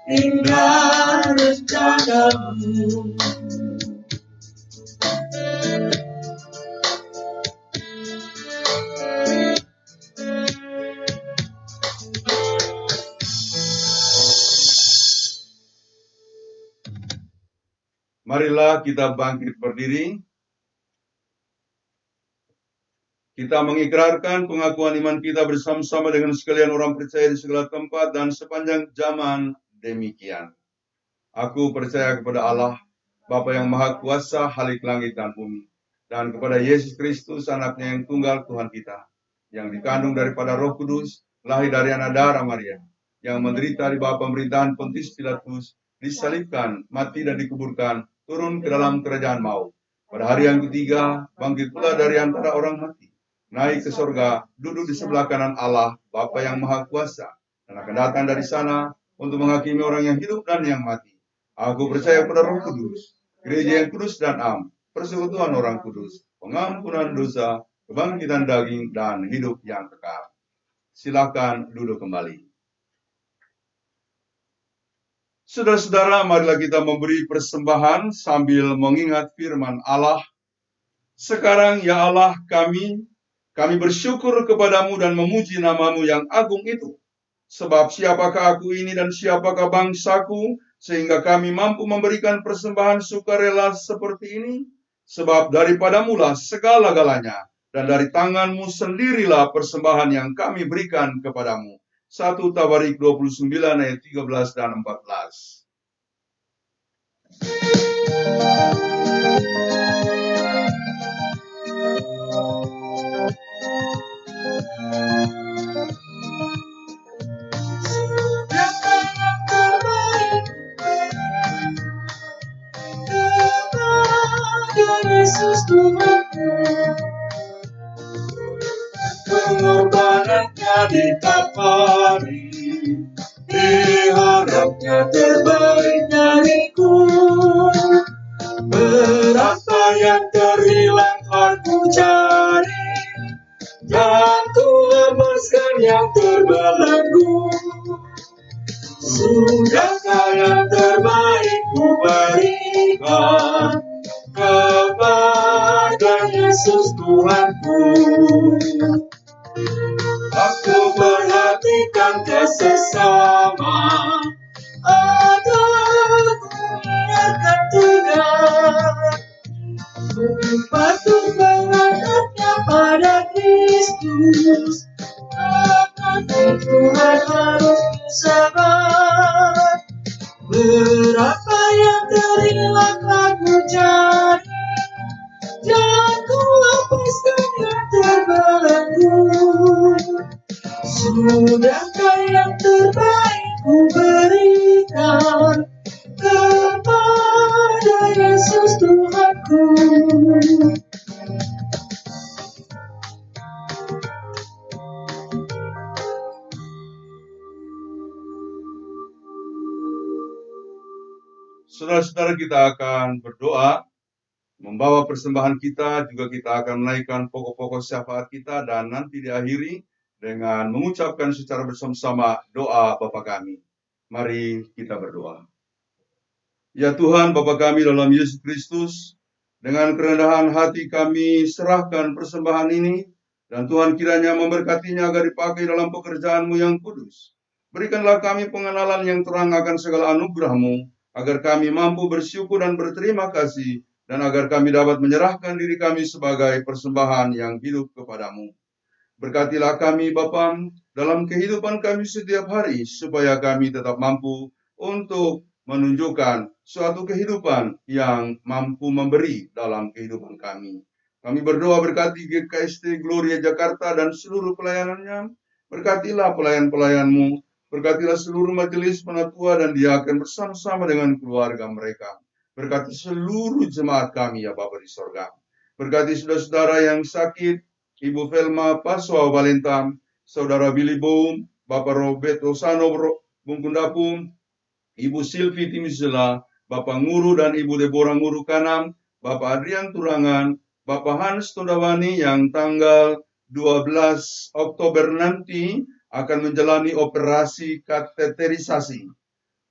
indah rencana-Mu. padamu. Marilah kita bangkit berdiri. Kita mengikrarkan pengakuan iman kita bersama-sama dengan sekalian orang percaya di segala tempat dan sepanjang zaman demikian. Aku percaya kepada Allah, Bapa yang Maha Kuasa, Khalik langit dan bumi, dan kepada Yesus Kristus, Anaknya yang tunggal Tuhan kita, yang dikandung daripada Roh Kudus, lahir dari anak darah Maria, yang menderita di bawah pemerintahan Pontius Pilatus, disalibkan, mati dan dikuburkan, turun ke dalam kerajaan maut. Pada hari yang ketiga, bangkit pula dari antara orang mati, naik ke sorga, duduk di sebelah kanan Allah, Bapa yang Maha Kuasa, dan akan datang dari sana untuk menghakimi orang yang hidup dan yang mati. Aku percaya pada Roh Kudus, gereja yang kudus dan am, persekutuan orang kudus, pengampunan dosa, kebangkitan daging, dan hidup yang kekal. Silakan duduk kembali. Saudara-saudara, marilah kita memberi persembahan sambil mengingat firman Allah. Sekarang ya Allah kami bersyukur kepadamu dan memuji namamu yang agung itu. Sebab siapakah aku ini dan siapakah bangsaku, sehingga kami mampu memberikan persembahan sukarela seperti ini? Sebab daripadamulah segala-galanya, dan dari tanganmu sendirilah persembahan yang kami berikan kepadamu. 1 Tawarik 29 ayat 13 dan 14. Yesus Tuhanku, pengorbanannya di Kalvari, diharapnya terbaik dariku. Berapa yang terhilang aku cari, dan ku lepaskan yang terbelenggu. Sudahkah yang terbaik ku berikan kepada Yesus Tuhanku. Aku perhatikan kesesama, atau ku biarkan tegak. Ku patut menghadapnya pada Kristus, karena Tuhan harus sabar. Berapa yang terhilang aku cari, dan ku lepaskan yang terbelenggu. Sudahkah yang terbaik ku berikan kepada Yesus Tuhanku. Saudara-saudara, kita akan berdoa, membawa persembahan kita, juga kita akan menaikkan pokok-pokok syafaat kita, dan nanti diakhiri dengan mengucapkan secara bersama-sama doa Bapa kami. Mari kita berdoa. Ya Tuhan, Bapa kami dalam Yesus Kristus, dengan kerendahan hati kami serahkan persembahan ini, dan Tuhan kiranya memberkatinya agar dipakai dalam pekerjaan-Mu yang kudus. Berikanlah kami pengenalan yang terang akan segala anugerah-Mu, agar kami mampu bersyukur dan berterima kasih, dan agar kami dapat menyerahkan diri kami sebagai persembahan yang hidup kepadamu. Berkatilah kami Bapa dalam kehidupan kami setiap hari, supaya kami tetap mampu untuk menunjukkan suatu kehidupan yang mampu memberi dalam kehidupan kami. Kami berdoa berkati GKST Gloria Jakarta dan seluruh pelayanannya. Berkatilah pelayan-pelayan-Mu, berkatilah seluruh majelis penatua dan diaken bersama-sama dengan keluarga mereka. Berkati seluruh jemaat kami ya Bapa di sorga. Berkati saudara-saudara yang sakit, Ibu Velma Paswa Valenta, Saudara Billy Boom, Bapak Robert Rosano Bungkundapum, Ibu Silvi Timisela, Bapak Nguru dan Ibu Deborah Nguru Kanam, Bapak Adrian Turangan, Bapak Hans Tondawani yang tanggal 12 Oktober nanti akan menjalani operasi kateterisasi.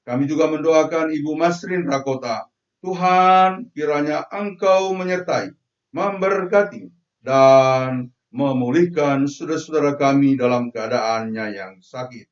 Kami juga mendoakan Ibu Masrin Rakota, Tuhan, kiranya Engkau menyertai, memberkati, dan memulihkan saudara-saudara kami dalam keadaannya yang sakit.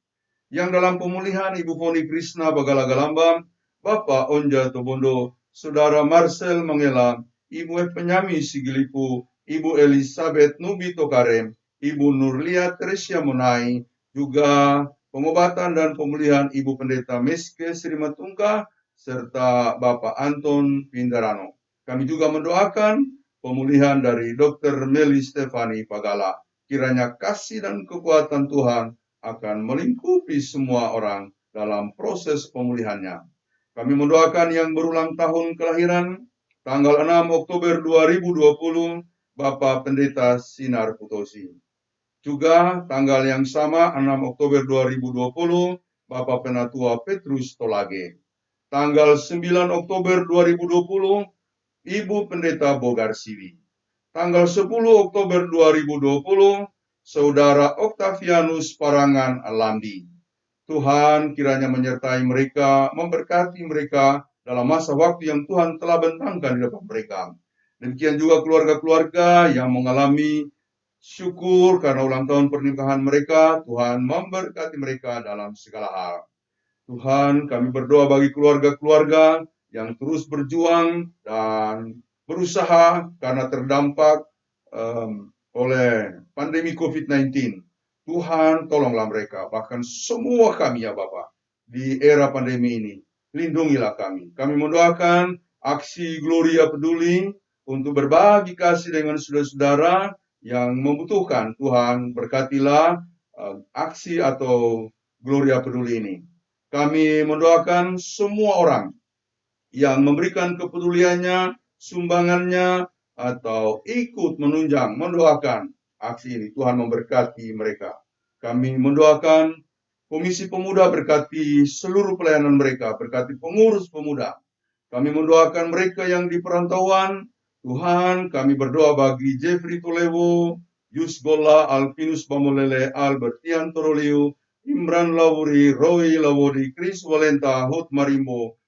Yang dalam pemulihan Ibu Foni Krishna Bagala Galambang, Bapak Onja Tobondo, Saudara Marcel Mangela, Ibu Penyami Sigilipu, Ibu Elizabeth Nubi Tokarem, Ibu Nurlia Teresia Monai, juga pengobatan dan pemulihan Ibu Pendeta Meske Srimatungka, serta Bapak Anton Pindarano. Kami juga mendoakan pemulihan dari Dr. Meli Stefani Pagala. Kiranya kasih dan kekuatan Tuhan akan melingkupi semua orang dalam proses pemulihannya. Kami mendoakan yang berulang tahun kelahiran tanggal 6 Oktober 2020, Bapak Pendeta Sinar Putosi. Juga tanggal yang sama 6 Oktober 2020, Bapak Penatua Petrus Tolage. Tanggal 9 Oktober 2020, Ibu Pendeta Bogar Siwi. Tanggal 10 Oktober 2020, Saudara Octavianus Parangan Alamdi. Tuhan kiranya menyertai mereka, memberkati mereka dalam masa waktu yang Tuhan telah bentangkan di depan mereka. Demikian juga keluarga-keluarga yang mengalami syukur karena ulang tahun pernikahan mereka, Tuhan memberkati mereka dalam segala hal. Tuhan, kami berdoa bagi keluarga-keluarga yang terus berjuang dan berusaha karena terdampak oleh pandemi COVID-19. Tuhan, tolonglah mereka, bahkan semua kami ya Bapak, di era pandemi ini. Lindungilah kami. Kami mendoakan aksi Gloria Peduli untuk berbagi kasih dengan saudara-saudara yang membutuhkan. Tuhan, berkatilah aksi atau Gloria Peduli ini. Kami mendoakan semua orang yang memberikan kepeduliannya, sumbangannya, atau ikut menunjang, mendoakan aksi ini. Tuhan memberkati mereka. Kami mendoakan Komisi Pemuda, berkati seluruh pelayanan mereka, berkati pengurus pemuda. Kami mendoakan mereka yang di perantauan. Tuhan, kami berdoa bagi Jeffrey Tolewo, Yusgola, Alvinus Bamolele, Albertian Toroliu, Imran Lawuri, Roy Lawodi, Chris Walenta, Hot Marimbo,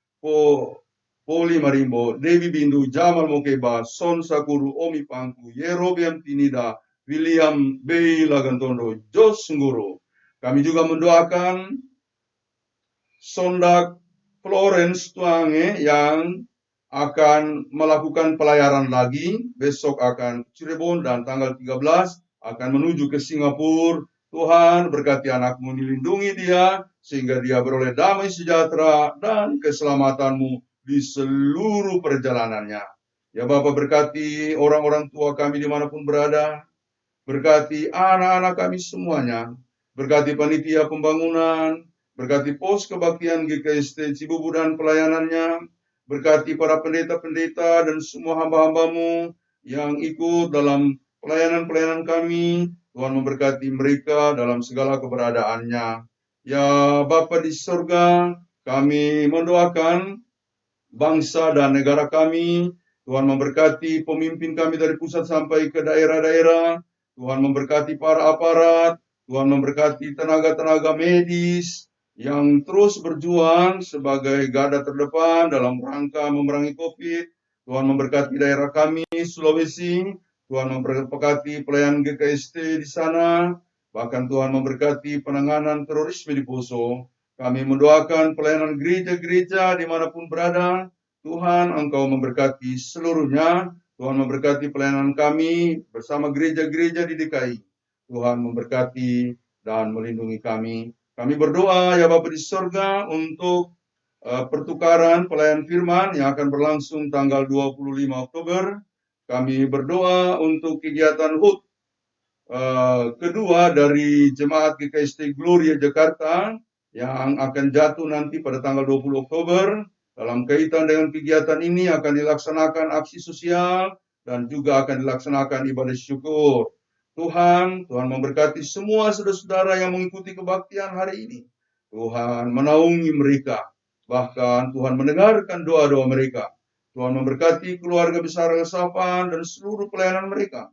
Poli Marimbo, Devi Bindu, Jamal Mokeba, Son Sakuru, Omi Pangku, Yerobiam Tinida, William B. Lagantondo, Jos Nguru. Kami juga mendoakan Sondak Florence Tuange yang akan melakukan pelayaran lagi. Besok akan Cirebon dan tanggal 13 akan menuju ke Singapura. Tuhan, berkati anakmu, lindungi dia sehingga dia beroleh damai sejahtera dan keselamatanmu di seluruh perjalanannya. Ya Bapa, berkati orang-orang tua kami dimanapun berada, berkati anak-anak kami semuanya, berkati panitia pembangunan, berkati pos kebaktian GKST Cibubu dan pelayanannya, berkati para pendeta-pendeta dan semua hamba-hambamu yang ikut dalam pelayanan-pelayanan kami. Tuhan memberkati mereka dalam segala keberadaannya. Ya Bapa di surga, kami mendoakan bangsa dan negara kami. Tuhan memberkati pemimpin kami dari pusat sampai ke daerah-daerah. Tuhan memberkati para aparat. Tuhan memberkati tenaga-tenaga medis yang terus berjuang sebagai garda terdepan dalam rangka memerangi COVID. Tuhan memberkati daerah kami, Sulawesi. Tuhan memberkati pelayanan GKST di sana. Bahkan Tuhan memberkati penanganan terorisme di Poso. Kami mendoakan pelayanan gereja-gereja dimanapun berada. Tuhan, Engkau memberkati seluruhnya. Tuhan memberkati pelayanan kami bersama gereja-gereja di DKI. Tuhan memberkati dan melindungi kami. Kami berdoa ya Bapa di surga untuk pertukaran pelayan firman yang akan berlangsung tanggal 25 Oktober. Kami berdoa untuk kegiatan HUT kedua dari Jemaat GKST Gloria Jakarta yang akan jatuh nanti pada tanggal 20 Oktober. Dalam kaitan dengan kegiatan ini akan dilaksanakan aksi sosial dan juga akan dilaksanakan ibadah syukur. Tuhan memberkati semua saudara-saudara yang mengikuti kebaktian hari ini. Tuhan menaungi mereka. Bahkan Tuhan mendengarkan doa-doa mereka. Tuhan memberkati keluarga besar Resapan dan seluruh pelayanan mereka.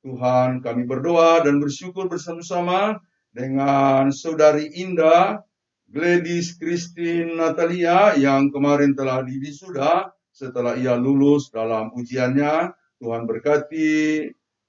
Tuhan, kami berdoa dan bersyukur bersama-sama dengan Saudari Indah, Gladys Christine Natalia yang kemarin telah diwisuda, setelah ia lulus dalam ujiannya. Tuhan berkati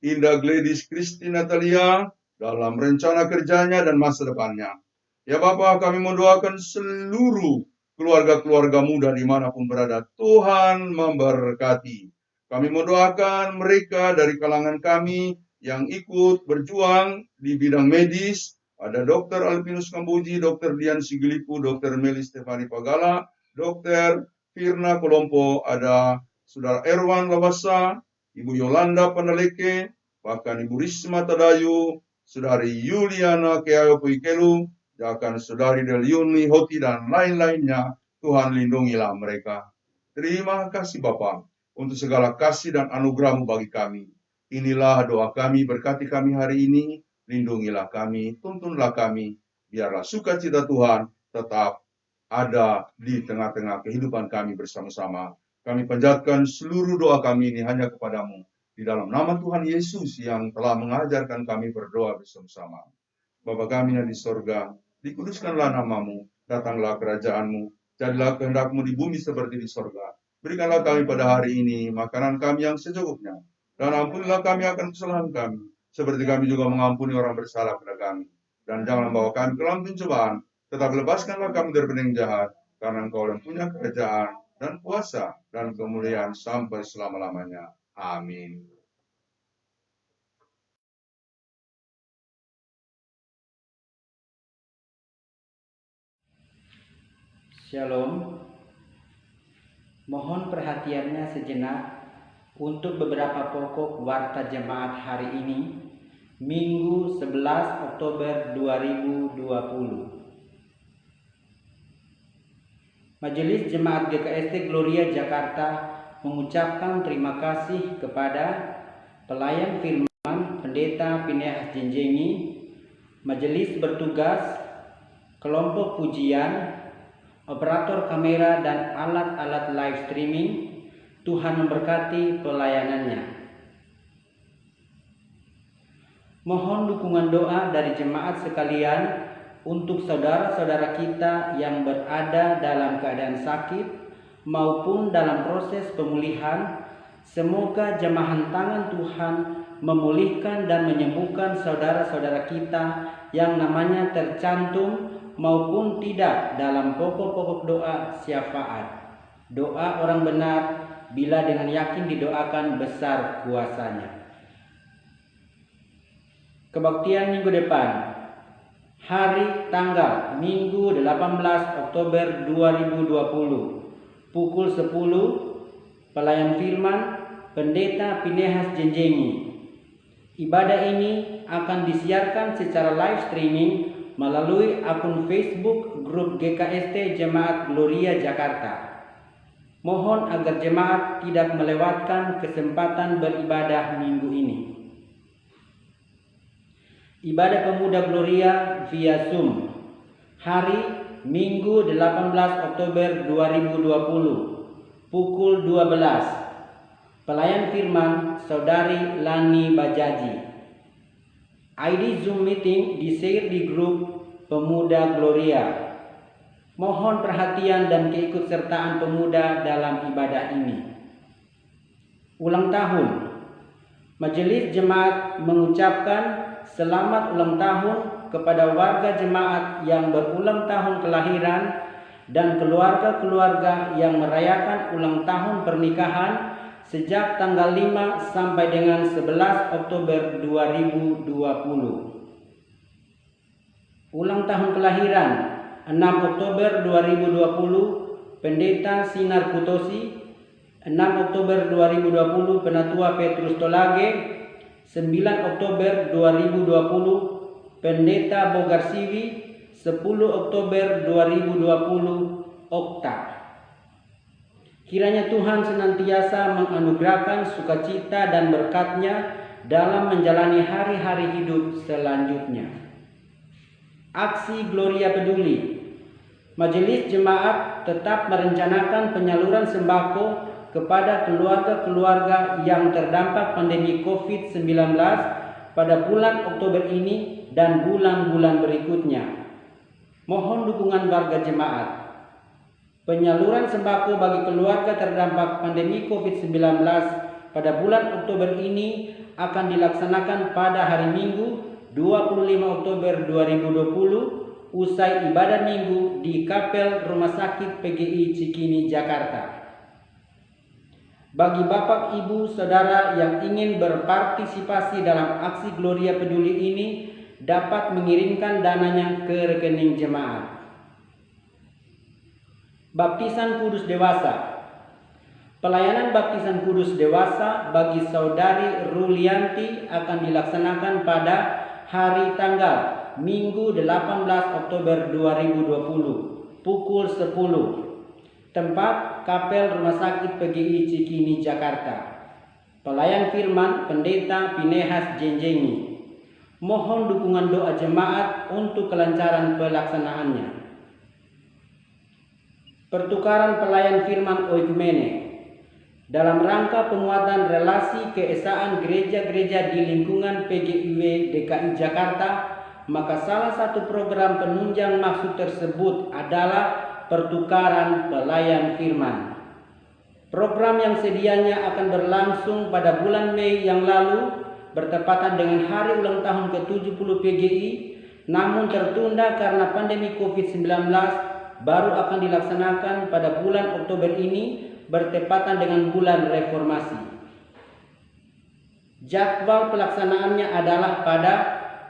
Indah Gladys Kristi Natalia dalam rencana kerjanya dan masa depannya. Ya Bapa, kami mendoakan seluruh keluarga-keluarga muda dimanapun berada. Tuhan memberkati. Kami mendoakan mereka dari kalangan kami yang ikut berjuang di bidang medis. Ada Dr. Alvinus Kamboji, Dr. Dian Sigelipu, Dr. Meli Stefani Pagala, Dr. Firna Kolompo, ada Saudara Erwan Lawasa, Ibu Yolanda Pandaleke, bahkan Ibu Risma Tadayu, Saudari Yuliana Keayo Puikelu, bahkan Saudari Deliuni Hoti dan lain-lainnya. Tuhan lindungilah mereka. Terima kasih Bapa untuk segala kasih dan anugerah-Mu bagi kami. Inilah doa kami, berkati kami hari ini, lindungilah kami, tuntunlah kami, biarlah sukacita Tuhan tetap ada di tengah-tengah kehidupan kami bersama-sama. Kami panjatkan seluruh doa kami ini hanya kepadamu. Di dalam nama Tuhan Yesus yang telah mengajarkan kami berdoa bersama-sama. Bapa kami yang di sorga, dikuduskanlah namamu, datanglah kerajaanmu, jadilah kehendak-Mu di bumi seperti di sorga. Berikanlah kami pada hari ini makanan kami yang secukupnya, dan ampunilah kami akan kesalahan kami, seperti kami juga mengampuni orang bersalah kepada kami. Dan jangan membawa kami ke dalam pencobaan, tetapi lepaskanlah kami dari benda yang jahat, karena Engkau yang punya kerajaan dan kuasa dan kemuliaan sampai selama-lamanya. Amin. Shalom. Mohon perhatiannya sejenak untuk beberapa pokok warta jemaat hari ini, Minggu 11 Oktober 2020. Majelis Jemaat GKST Gloria Jakarta mengucapkan terima kasih kepada pelayan firman Pendeta Pinehas Jenjengi, majelis bertugas, kelompok pujian, operator kamera dan alat-alat live streaming. Tuhan memberkati pelayanannya. Mohon dukungan doa dari jemaat sekalian untuk saudara-saudara kita yang berada dalam keadaan sakit maupun dalam proses pemulihan. Semoga jamahan tangan Tuhan memulihkan dan menyembuhkan saudara-saudara kita yang namanya tercantum maupun tidak dalam pokok-pokok doa syafaat. Doa orang benar bila dengan yakin didoakan besar kuasanya. Kebaktian minggu depan, hari tanggal Minggu 18 Oktober 2020, pukul 10, pelayan firman Pendeta Pinehas Jenjengi. Ibadah ini akan disiarkan secara live streaming melalui akun Facebook grup GKST Jemaat Gloria Jakarta. Mohon agar jemaat tidak melewatkan kesempatan beribadah minggu ini. Ibadah Pemuda Gloria via Zoom, hari Minggu 18 Oktober 2020, pukul 12. Pelayan firman Saudari Lani Bajaji. ID Zoom meeting di-share di grup Pemuda Gloria. Mohon perhatian dan keikutsertaan pemuda dalam ibadah ini. Ulang tahun. Majelis Jemaat mengucapkan selamat ulang tahun kepada warga jemaat yang berulang tahun kelahiran dan keluarga-keluarga yang merayakan ulang tahun pernikahan sejak tanggal 5 sampai dengan 11 Oktober 2020. Ulang tahun kelahiran 6 Oktober 2020 Pendeta Sinar Kutosi, 6 Oktober 2020 Penatua Petrus Tolage, 9 Oktober 2020 Pendeta Bogar Siwi, 10 Oktober 2020 Okta. Kiranya Tuhan senantiasa menganugerahkan sukacita dan berkat-Nya dalam menjalani hari-hari hidup selanjutnya. Aksi Gloria Peduli. Majelis Jemaat tetap merencanakan penyaluran sembako kepada keluarga-keluarga yang terdampak pandemi COVID-19 pada bulan Oktober ini dan bulan-bulan berikutnya. Mohon dukungan warga jemaat. Penyaluran sembako bagi keluarga terdampak pandemi COVID-19 pada bulan Oktober ini akan dilaksanakan pada hari Minggu 25 Oktober 2020 usai ibadah Minggu di Kapel Rumah Sakit PGI Cikini, Jakarta. Bagi Bapak, Ibu, Saudara yang ingin berpartisipasi dalam aksi Gloria Peduli ini dapat mengirimkan dananya ke rekening jemaat. Baptisan Kudus Dewasa. Pelayanan baptisan kudus dewasa bagi Saudari Rulianti akan dilaksanakan pada hari tanggal Minggu 18 Oktober 2020 pukul 10. Tempat Kapel Rumah Sakit PGI Cikini, Jakarta. Pelayan firman Pendeta Pinehas Jenjengi. Mohon dukungan doa jemaat untuk kelancaran pelaksanaannya. Pertukaran pelayan firman oikumene. Dalam rangka penguatan relasi keesaan gereja-gereja di lingkungan PGIW DKI Jakarta, maka salah satu program penunjang maksud tersebut adalah pertukaran pelayan firman. Program yang sedianya akan berlangsung pada bulan Mei yang lalu bertepatan dengan hari ulang tahun ke-70 PGI, namun tertunda karena pandemi COVID-19 baru akan dilaksanakan pada bulan Oktober ini bertepatan dengan bulan reformasi. Jadwal pelaksanaannya adalah pada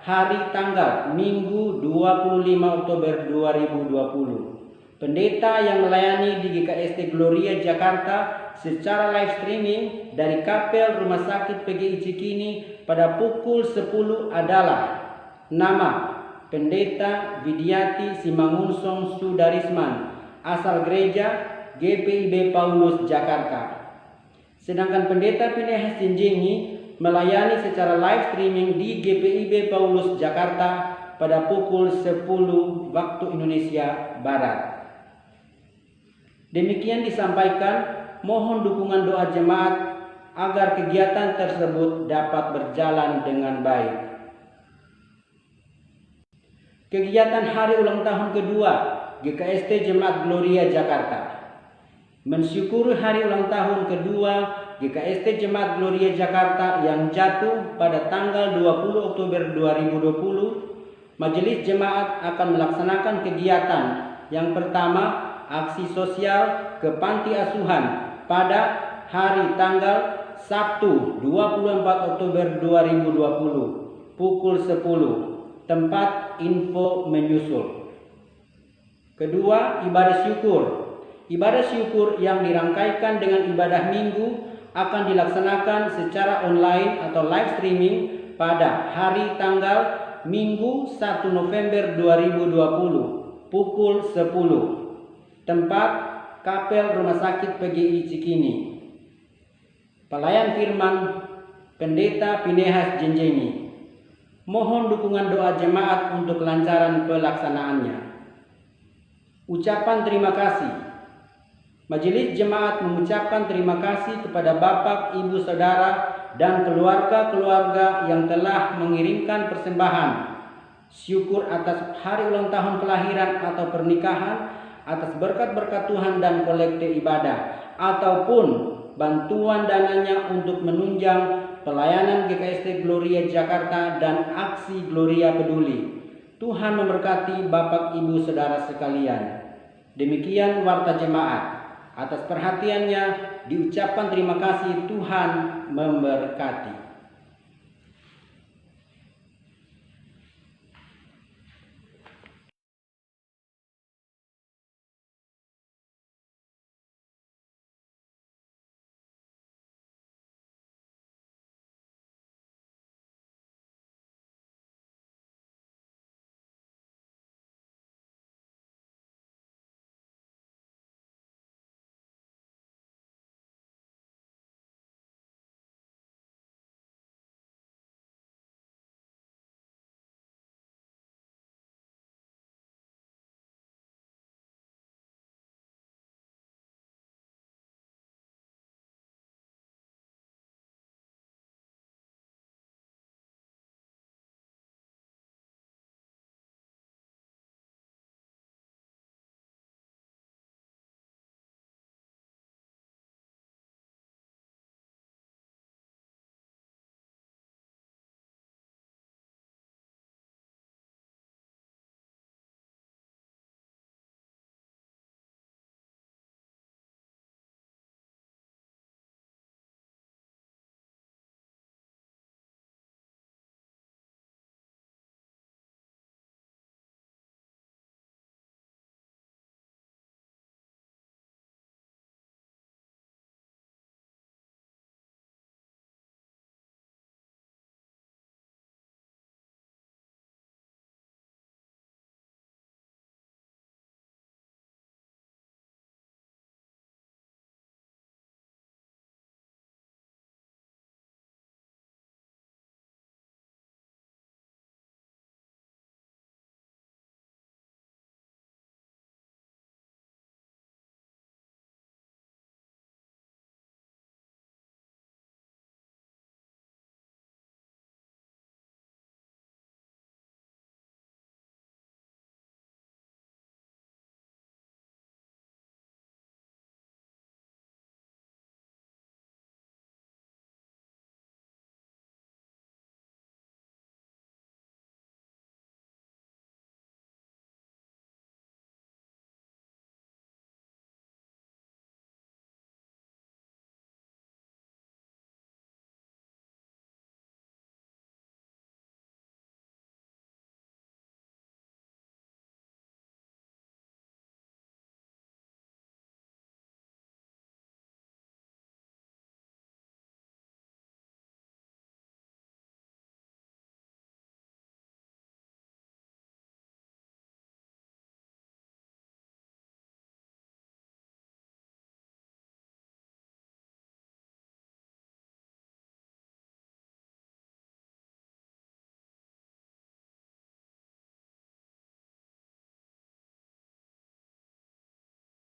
hari tanggal Minggu 25 Oktober 2020. Pendeta yang melayani di GKST Gloria Jakarta secara live streaming dari Kapel Rumah Sakit PGI Cikini pada pukul 10 adalah nama Pendeta Widiati Simangunsong Sudarisman, asal gereja GPIB Paulus Jakarta. Sedangkan Pendeta Pinehas Jenjengi melayani secara live streaming di GPIB Paulus Jakarta pada pukul 10 waktu Indonesia Barat. Demikian disampaikan, mohon dukungan doa jemaat agar kegiatan tersebut dapat berjalan dengan baik. Kegiatan hari ulang tahun kedua GKST Jemaat Gloria Jakarta. Mensyukuri hari ulang tahun kedua GKST Jemaat Gloria Jakarta yang jatuh pada tanggal 20 Oktober 2020, Majelis Jemaat akan melaksanakan kegiatan yang pertama, aksi sosial ke panti asuhan pada hari tanggal Sabtu 24 Oktober 2020 pukul 10. Tempat info menyusul. Kedua, ibadah syukur. Ibadah syukur yang dirangkaikan dengan ibadah minggu akan dilaksanakan secara online atau live streaming pada hari tanggal Minggu 1 November 2020 pukul 10. Tempat Kapel Rumah Sakit PGI Cikini. Pelayan firman Pendeta Pinehas Jenjengi. Mohon dukungan doa jemaat untuk kelancaran pelaksanaannya. Ucapan terima kasih. Majelis Jemaat mengucapkan terima kasih kepada Bapak, Ibu, Saudara, dan keluarga-keluarga yang telah mengirimkan persembahan syukur atas hari ulang tahun kelahiran atau pernikahan, atas berkat-berkat Tuhan dan kolekte ibadah, ataupun bantuan dananya untuk menunjang pelayanan GKST Gloria Jakarta dan aksi Gloria Peduli. Tuhan memberkati Bapak, Ibu, Saudara sekalian. Demikian warta jemaat. Atas perhatiannya diucapkan terima kasih. Tuhan memberkati.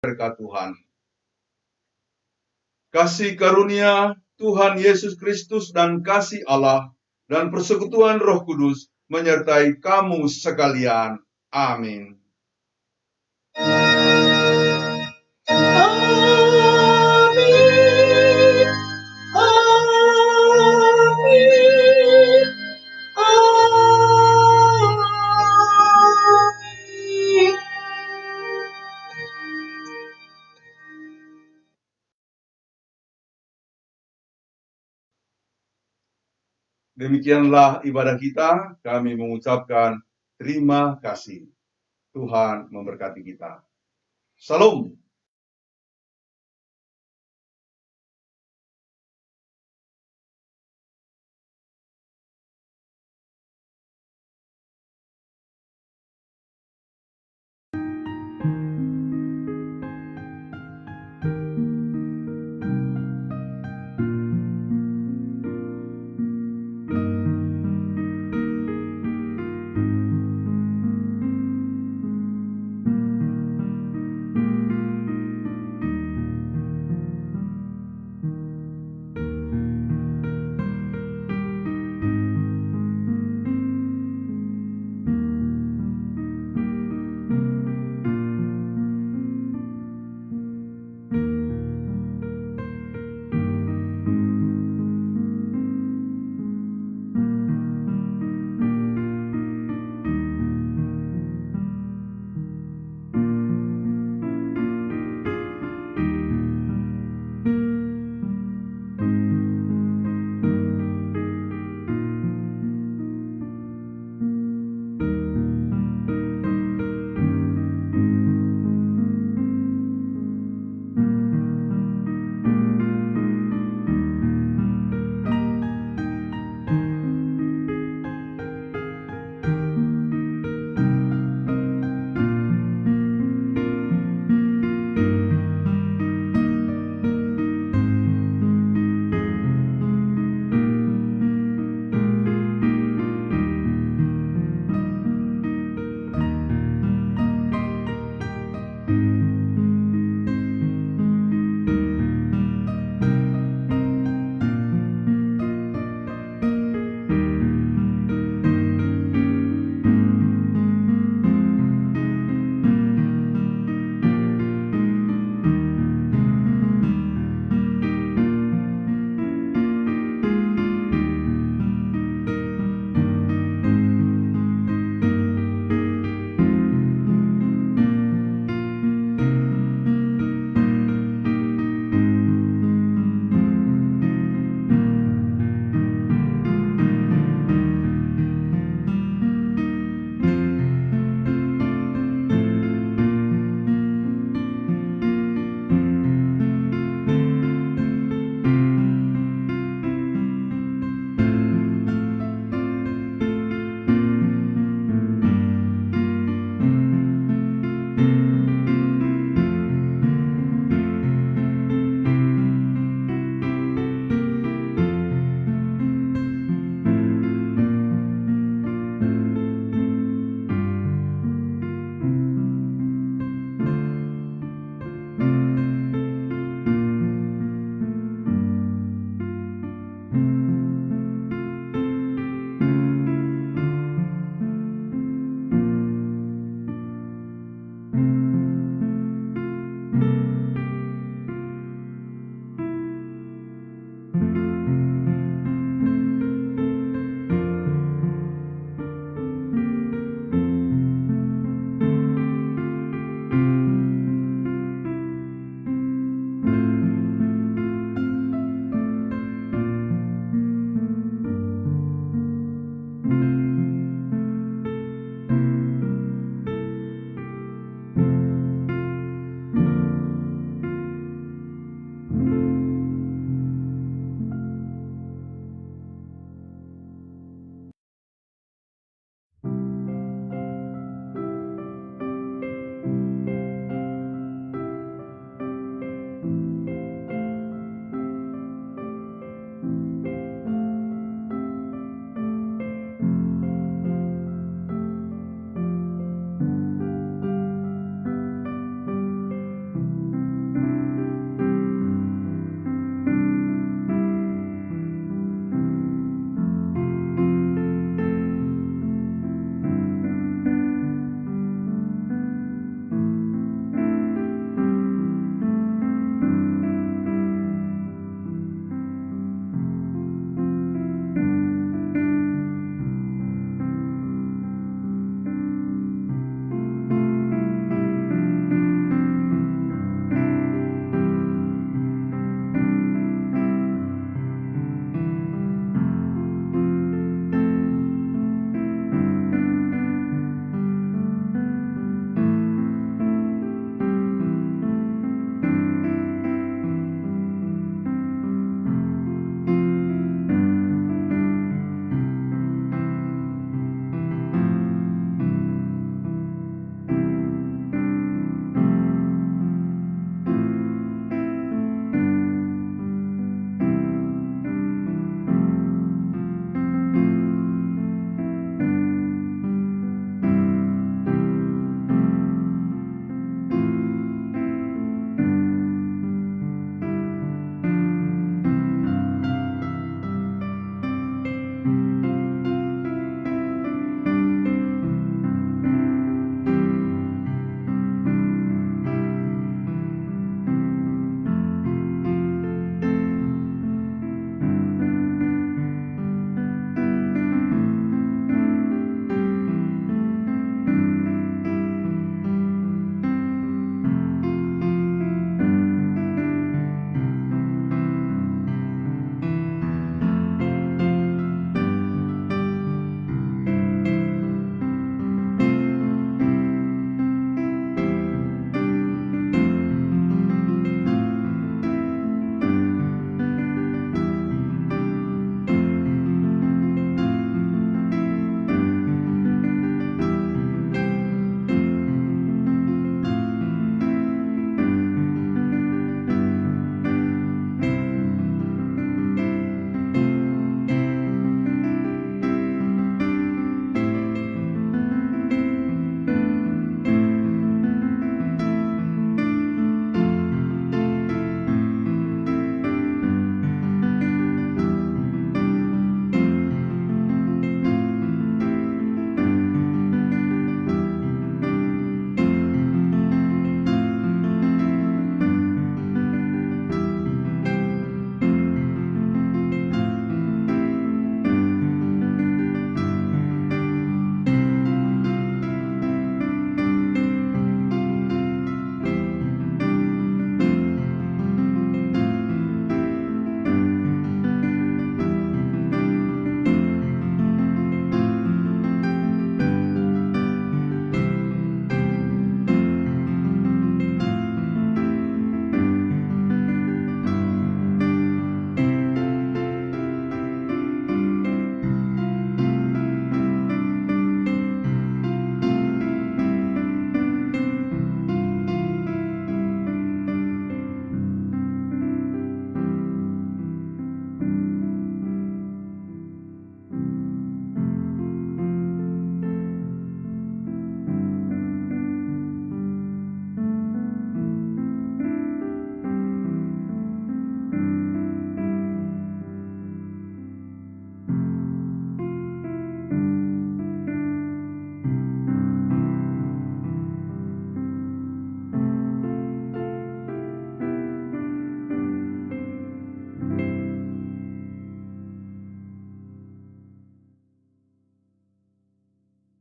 berkat Tuhan. Kasih karunia Tuhan Yesus Kristus dan kasih Allah dan persekutuan Roh Kudus menyertai kamu sekalian. Amin. Demikianlah ibadah kita, kami mengucapkan terima kasih. Tuhan memberkati kita. Salam.